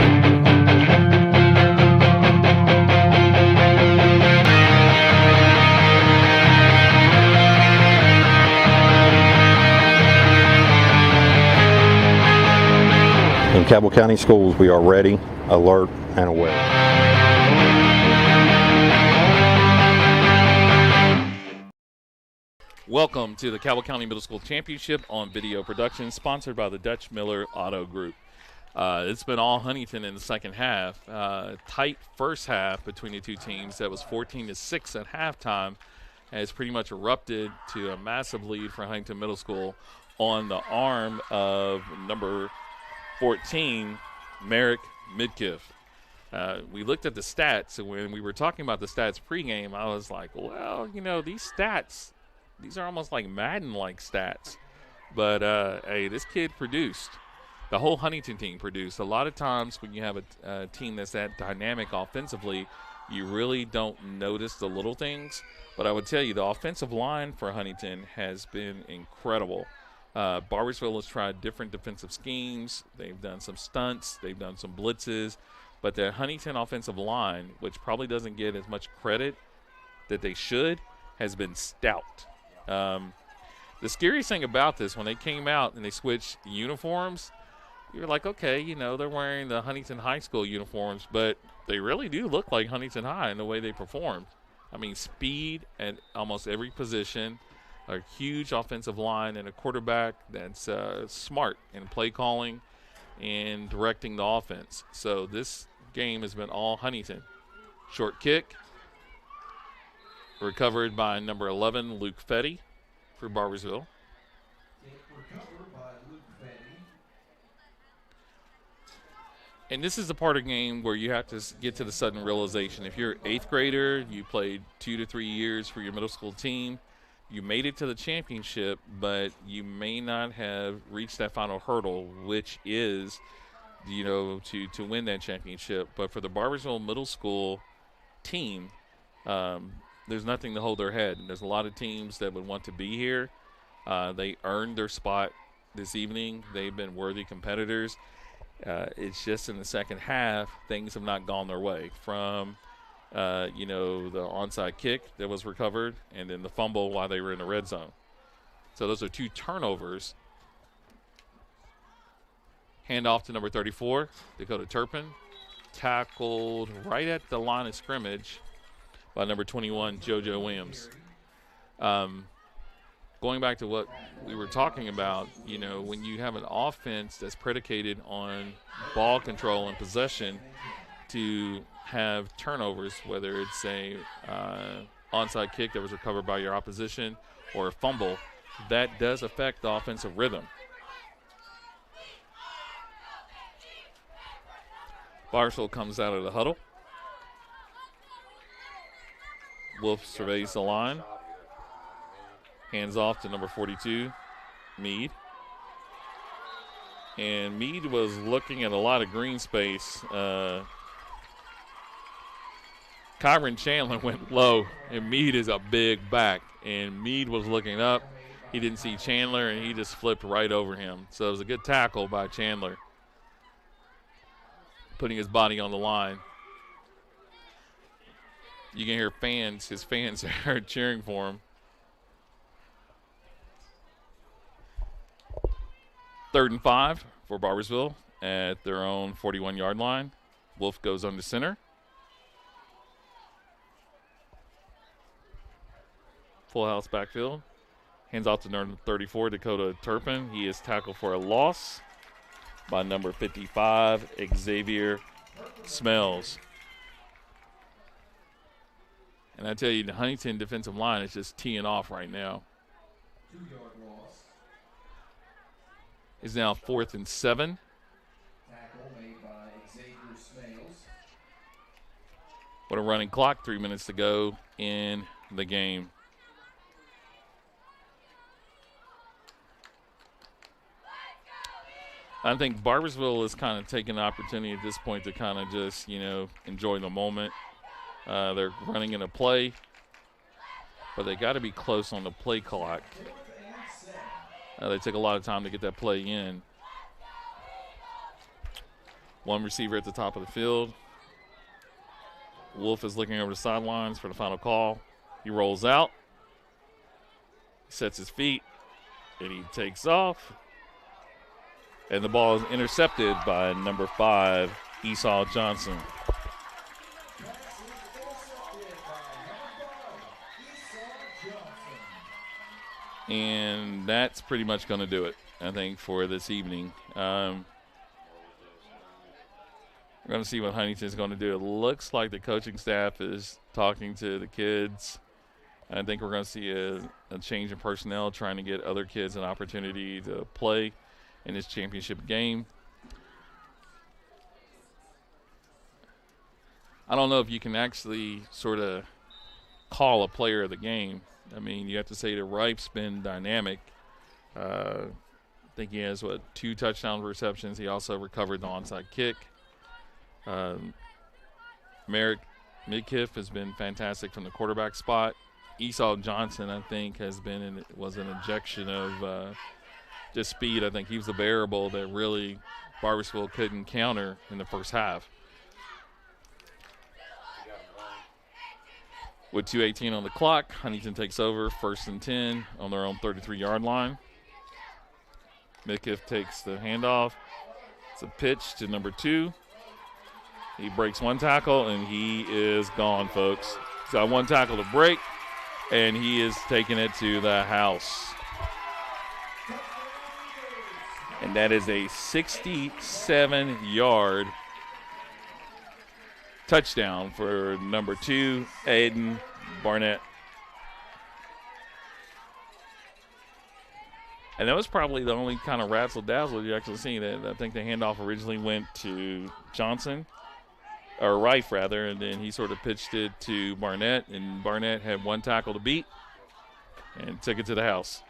In Cabell County Schools, we are ready, alert, and aware. Welcome to the Cabell County Middle School Championship on Video Production, sponsored by the Dutch Miller Auto Group. It's been all Huntington in the second half. Tight first half between the two teams that was 14-6 at halftime has pretty much erupted to a massive lead for Huntington Middle School on the arm of number 14, Merrick Midkiff. We looked at the stats, and when we were talking about the stats pregame, I was like, well, you know, these stats, these are almost like Madden-like stats. But, hey, this kid produced. The whole Huntington team produced. A lot of times when you have a team that's that dynamic offensively, you really don't notice the little things. But I would tell you, the offensive line for Huntington has been incredible. Barboursville has tried different defensive schemes. They've done some stunts. They've done some blitzes. But the Huntington offensive line, which probably doesn't get as much credit that they should, has been stout. The scariest thing about this, when they came out and they switched uniforms, you're like, okay, you know, they're wearing the Huntington High School uniforms, but they really do look like Huntington High in the way they performed. I mean, speed at almost every position, a huge offensive line, and a quarterback that's smart in play calling and directing the offense. So this game has been all Huntington. Short kick, recovered by number 11, Luke Fetty for Barboursville. And this is the part of the game where you have to get to the sudden realization. If you're an 8th grader, you played 2 to 3 years for your middle school team, you made it to the championship, but you may not have reached that final hurdle, which is, you know, to win that championship. But for the Barboursville Middle School team, there's nothing to hold their head. There's a lot of teams that would want to be here. They earned their spot this evening. They've been worthy competitors. It's just in the second half, things have not gone their way. From, you know, the onside kick that was recovered and then the fumble while they were in the red zone. So those are 2 turnovers. Handoff to number 34, Dakota Turpin. Tackled right at the line of scrimmage by number 21, JoJo Williams. Going back to what we were talking about, you know, when you have an offense that's predicated on ball control and possession, to have turnovers, whether it's a onside kick that was recovered by your opposition or a fumble, that does affect the offensive rhythm. Barboursville comes out of the huddle. Wolf surveys the line. Hands off to number 42, Meade. And Meade was looking at a lot of green space. Kyron Chandler went low, and Meade is a big back. And Meade was looking up. He didn't see Chandler, and he just flipped right over him. So it was a good tackle by Chandler, putting his body on the line. You can hear fans, his fans are cheering for him. 3rd and 5 for Barboursville at their own 41-yard line. Wolf goes under center. Full house backfield. Hands off to number 34, Dakota Turpin. He is tackled for a loss by number 55, Xavier Smells. And I tell you, the Huntington defensive line is just teeing off right now. 2-yard loss. It's now 4th and 7. Tackle made by Xavier Smells. What a running clock, 3 minutes to go in the game. I think Barboursville is kind of taking the opportunity at this point to kind of just, you know, enjoy the moment. They're running in a play, but they got to be close on the play clock. They take a lot of time to get that play in. One receiver at the top of the field. Wolf is looking over the sidelines for the final call. He rolls out, sets his feet, and he takes off. And the ball is intercepted by number 5, Esau Johnson. And that's pretty much going to do it, I think, for this evening. We're going to see what Huntington's going to do. It looks like the coaching staff is talking to the kids. I think we're going to see a change in personnel, trying to get other kids an opportunity to play in this championship game. I don't know if you can actually sort of call a player of the game. I mean, you have to say that Ripe's been dynamic. I think he has, 2 touchdown receptions. He also recovered the onside kick. Merrick Midkiff has been fantastic from the quarterback spot. Esau Johnson, I think, was an injection of just speed. I think he was the variable that really Barboursville couldn't counter in the first half. With 2:18 on the clock, Huntington takes over, 1st and 10 on their own 33-yard line. Midkiff takes the handoff. It's a pitch to number 2. He breaks 1 tackle, and he is gone, folks. He's got 1 tackle to break, and he is taking it to the house. And that is a 67-yard touchdown for number 2, Aiden Barnett. And that was probably the only kind of razzle-dazzle you actually seen. I think the handoff originally went to Johnson, or Rife rather, and then he sort of pitched it to Barnett, and Barnett had 1 tackle to beat and took it to the house.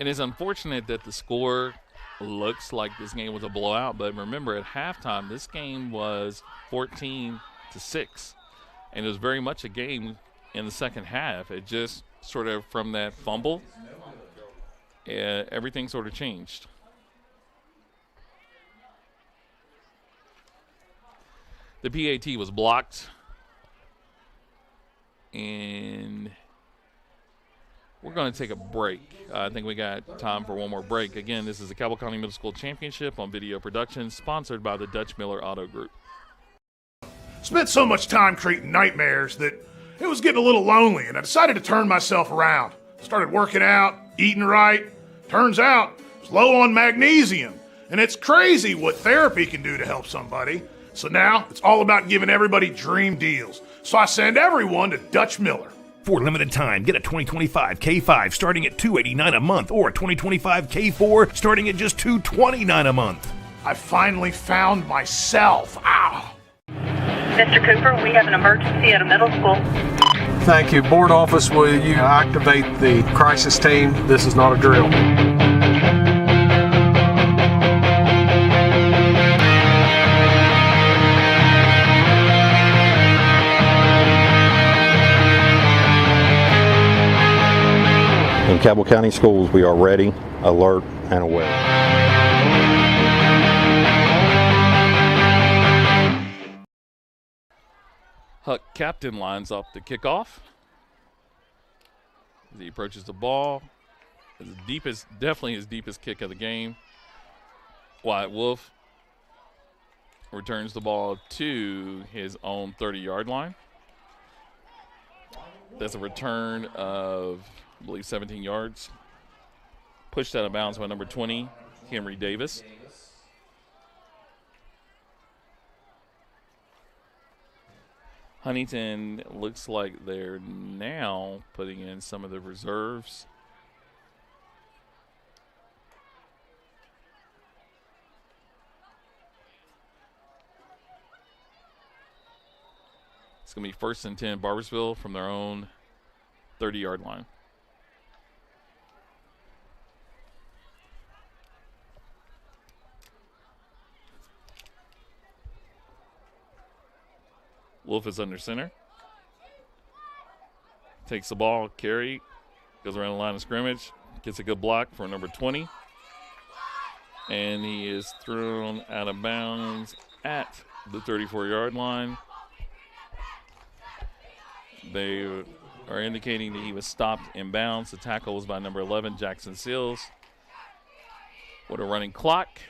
And it's unfortunate that the score looks like this game was a blowout, but remember at halftime this game was 14-6, and it was very much a game in the second half. It just sort of from that fumble, everything sort of changed. The PAT was blocked And we're going to take a break. I think we got time for one more break. Again, this is the Cabell County Middle School Championship on Video Production, sponsored by the Dutch Miller Auto Group. Spent so much time creating nightmares that it was getting a little lonely, and I decided to turn myself around. Started working out, eating right. Turns out I was low on magnesium, and it's crazy what therapy can do to help somebody. So now it's all about giving everybody dream deals. So I send everyone to Dutch Miller. For limited time, get a 2025 K5 starting at $289 a month or a 2025 K4 starting at just $229 a month. I finally found myself. Ow! Mr. Cooper, we have an emergency at a middle school. Thank you. Board office, will you activate the crisis team? This is not a drill. In Cabell County Schools, we are ready, alert, and aware. Huck captain lines up the kickoff. As he approaches the ball, definitely his deepest kick of the game. Wyatt Wolf returns the ball to his own 30-yard line. That's a return of, I believe, 17 yards. Pushed out of bounds by number 20, Henry Davis. Huntington looks like they're now putting in some of the reserves. It's going to be 1st and 10 Barboursville from their own 30-yard line. Wolf is under center. Takes the ball, carry, goes around the line of scrimmage, gets a good block for number 20. And he is thrown out of bounds at the 34-yard line. They are indicating that he was stopped in bounds. The tackle was by number 11, Jackson Seals. With a running clock,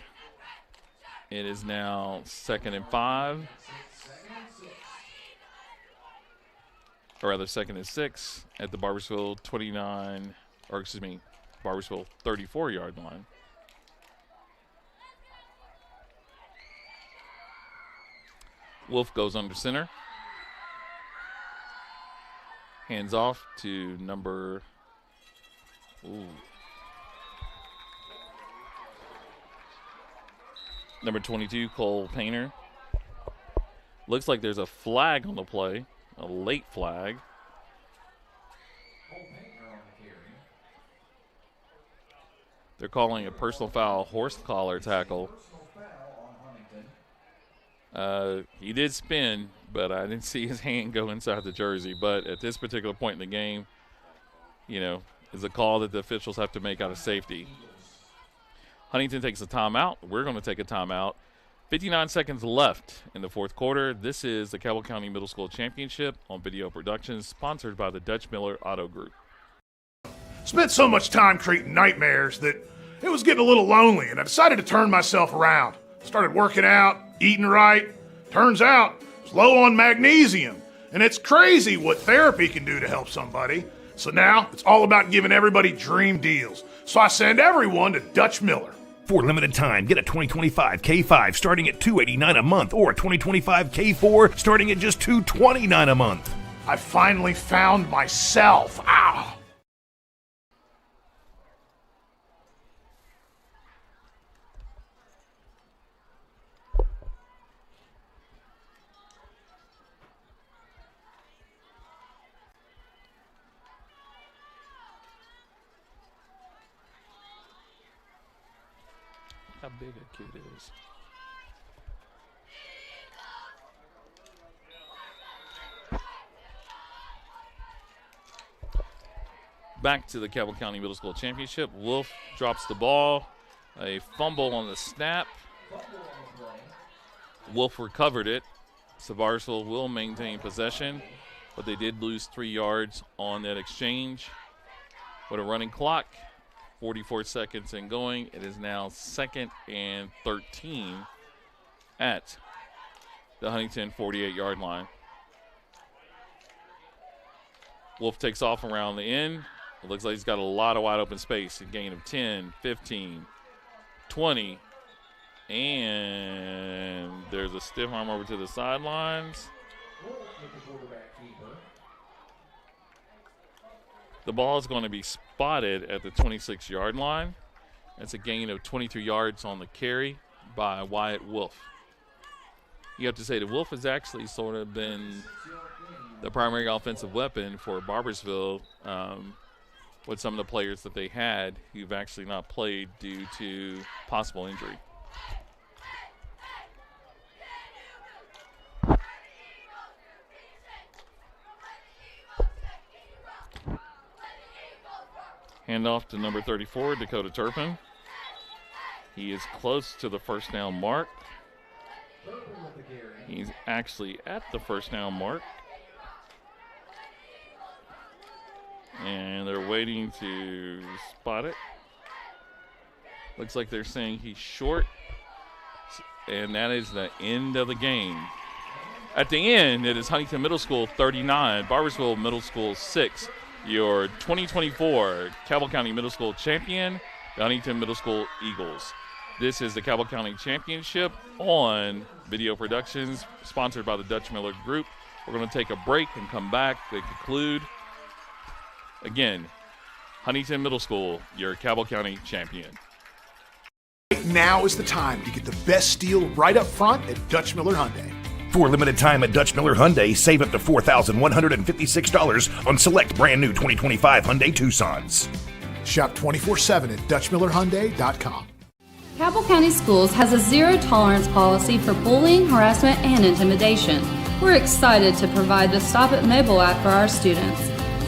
it is now 2nd and 5. Or rather 2nd and 6 at the Barboursville 34-yard line. Wolf goes under center. Hands off to number number 22, Cole Painter. Looks like there's a flag on the play. A late flag. They're calling a personal foul, horse collar tackle. He did spin, but I didn't see his hand go inside the jersey. But at this particular point in the game, is a call that the officials have to make out of safety. Huntington takes a timeout. We're going to take a timeout. 59 seconds left in the fourth quarter. This is the Cabell County Middle School Championship on Video Productions, sponsored by the Dutch Miller Auto Group. Spent so much time creating nightmares that it was getting a little lonely, and I decided to turn myself around. Started working out, eating right. Turns out I was low on magnesium, and it's crazy what therapy can do to help somebody. So now it's all about giving everybody dream deals. So I send everyone to Dutch Miller. For limited time, get a 2025 K5 starting at $289 a month or a 2025 K4 starting at just $229 a month. I finally found myself. Ow! How big a kid is. Back to the Cabell County Middle School Championship. Wolf drops the ball. A fumble on the snap. Wolf recovered it. So Barboursville will maintain possession. but they did lose 3 yards on that exchange. With a running clock, 44 seconds and going, it is now 2nd and 13 at the Huntington 48-yard line. Wolf takes off around the end. It looks like he's got a lot of wide open space. A gain of 10, 15, 20, and there's a stiff arm over to the sidelines. The ball is going to be spotted at the 26-yard line. That's a gain of 22 yards on the carry by Wyatt Wolf. You have to say that Wolf has actually sort of been the primary offensive weapon for Barboursville with some of the players that they had who've actually not played due to possible injury. Handoff to number 34, Dakota Turpin. He is close to the first down mark. He's actually at the first down mark. And they're waiting to spot it. Looks like they're saying he's short. And that is the end of the game. At the end, it is Huntington Middle School 39, Barboursville Middle School 6. Your 2024 Cabell County Middle School champion, the Huntington Middle School Eagles. This is the Cabell County Championship on Video Productions, sponsored by the Dutch Miller Group. We're going to take a break and come back to conclude. Again, Huntington Middle School, your Cabell County champion. Right now is the time to get the best deal right up front at Dutch Miller Hyundai. For a limited time at Dutch Miller Hyundai, save up to $4,156 on select brand new 2025 Hyundai Tucsons. Shop 24/7 at DutchMillerHyundai.com. Cabell County Schools has a zero-tolerance policy for bullying, harassment, and intimidation. We're excited to provide the Stop It mobile app for our students.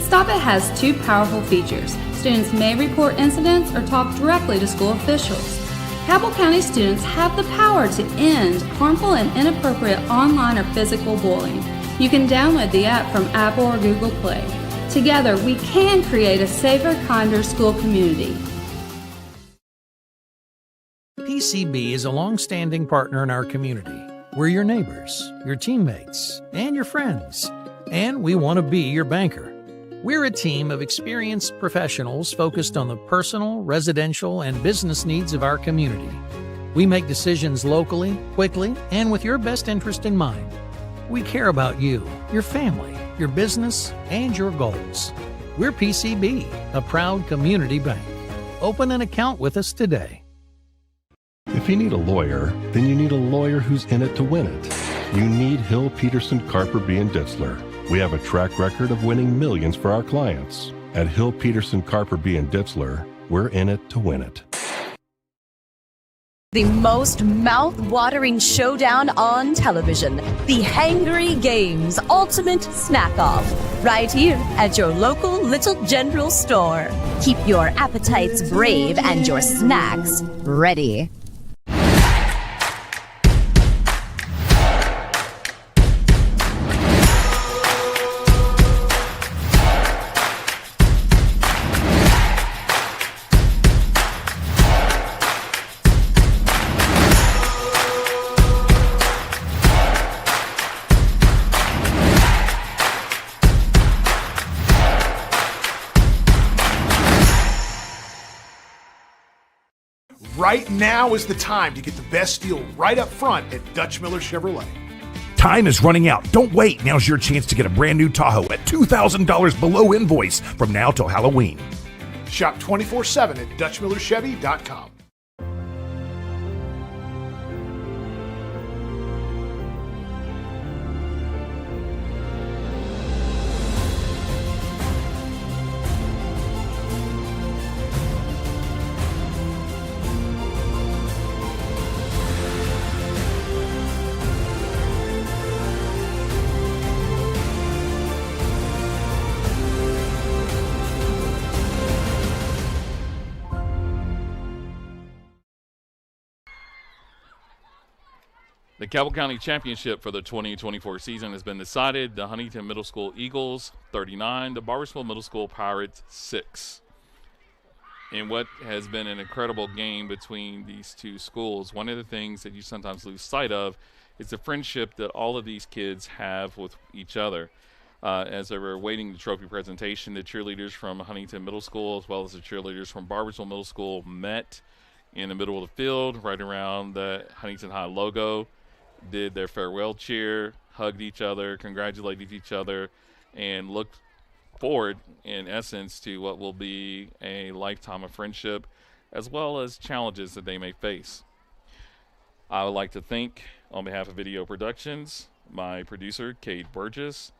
Stop It has 2 powerful features. Students may report incidents or talk directly to school officials. Cabell County students have the power to end harmful and inappropriate online or physical bullying. You can download the app from Apple or Google Play. Together, we can create a safer, kinder school community. PCB is a long-standing partner in our community. We're your neighbors, your teammates, and your friends, and we want to be your banker. We're a team of experienced professionals focused on the personal, residential, and business needs of our community. We make decisions locally, quickly, and with your best interest in mind. We care about you, your family, your business, and your goals. We're PCB, a proud community bank. Open an account with us today. If you need a lawyer, then you need a lawyer who's in it to win it. You need Hill, Peterson, Carper, B. & Ditzler. We have a track record of winning millions for our clients. At Hill, Peterson, Carper, B. & Ditzler, we're in it to win it. The most mouth-watering showdown on television. The Hangry Games Ultimate Snack-Off. Right here at your local Little General store. Keep your appetites brave and your snacks ready. Right now is the time to get the best deal right up front at Dutch Miller Chevrolet. Time is running out. Don't wait. Now's your chance to get a brand new Tahoe at $2,000 below invoice from now till Halloween. Shop 24/7 at DutchMillerChevy.com. Cabell County Championship for the 2024 season has been decided. The Huntington Middle School Eagles 39, the Barboursville Middle School Pirates 6. In what has been an incredible game between these two schools, one of the things that you sometimes lose sight of is the friendship that all of these kids have with each other. As they were awaiting the trophy presentation, the cheerleaders from Huntington Middle School as well as the cheerleaders from Barboursville Middle School met in the middle of the field right around the Huntington High logo, did their farewell cheer, hugged each other, congratulated each other, and looked forward, in essence, to what will be a lifetime of friendship as well as challenges that they may face. I would like to thank, on behalf of Video Productions, my producer, Cade Burgess,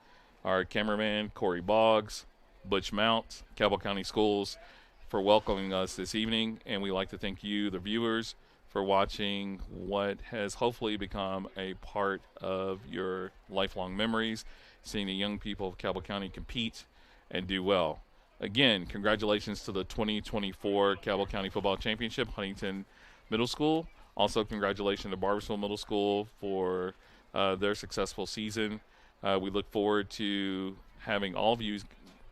our cameraman, Corey Boggs, Butch Mount, Cabell County Schools, for welcoming us this evening. And we'd like to thank you, the viewers, for watching what has hopefully become a part of your lifelong memories, seeing the young people of Cabell County compete and do well. Again, congratulations to the 2024 Cabell County Football Championship, Huntington Middle School. Also, congratulations to Barboursville Middle School for their successful season. We look forward to having all of you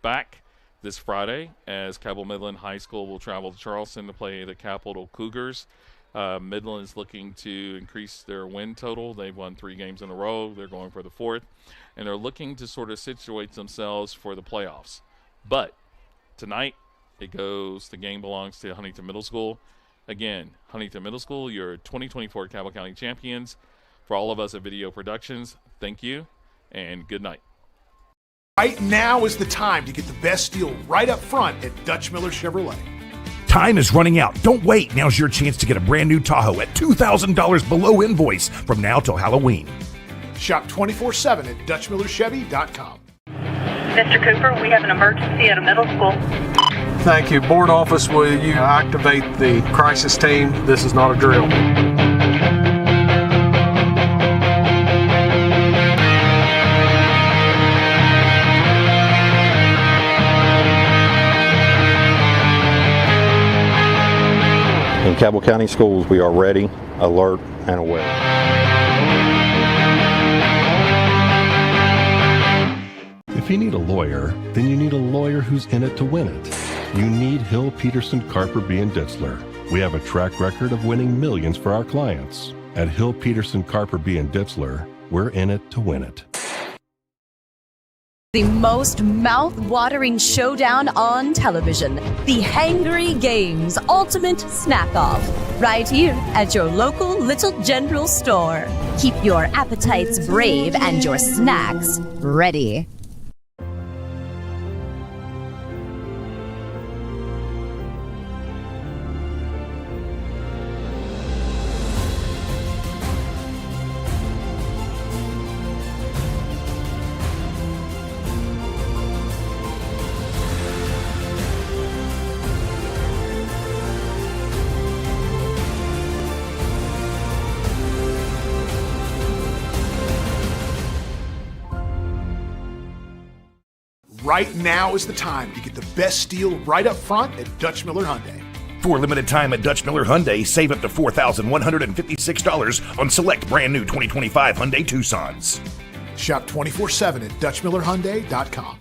back this Friday as Cabell Midland High School will travel to Charleston to play the Capital Cougars. Midland is looking to increase their win total. They've won 3 games in a row. They're going for the 4th, and they're looking to sort of situate themselves for the playoffs. But tonight, the game belongs to Huntington Middle School. Again, Huntington Middle School, your 2024 Cabell County champions. For all of us at Video Productions, thank you, and good night. Right now is the time to get the best deal right up front at Dutch Miller Chevrolet. Time is running out. Don't wait. Now's your chance to get a brand new Tahoe at $2,000 below invoice from now till Halloween. Shop 24/7 at DutchMillerChevy.com. Mr. Cooper, we have an emergency at a middle school. Thank you. Board office, will you activate the crisis team? This is not a drill. In Cabell County Schools, we are ready, alert, and aware. If you need a lawyer, then you need a lawyer who's in it to win it. You need Hill, Peterson, Carper, B. & Ditzler. We have a track record of winning millions for our clients. At Hill, Peterson, Carper, B. & Ditzler, we're in it to win it. The most mouth-watering showdown on television. The Hangry Games Ultimate Snack-Off. Right here at your local Little General store. Keep your appetites brave and your snacks ready. Right now is the time to get the best deal right up front at Dutch Miller Hyundai. For a limited time at Dutch Miller Hyundai, save up to $4,156 on select brand new 2025 Hyundai Tucsons. Shop 24/7 at DutchMillerHyundai.com.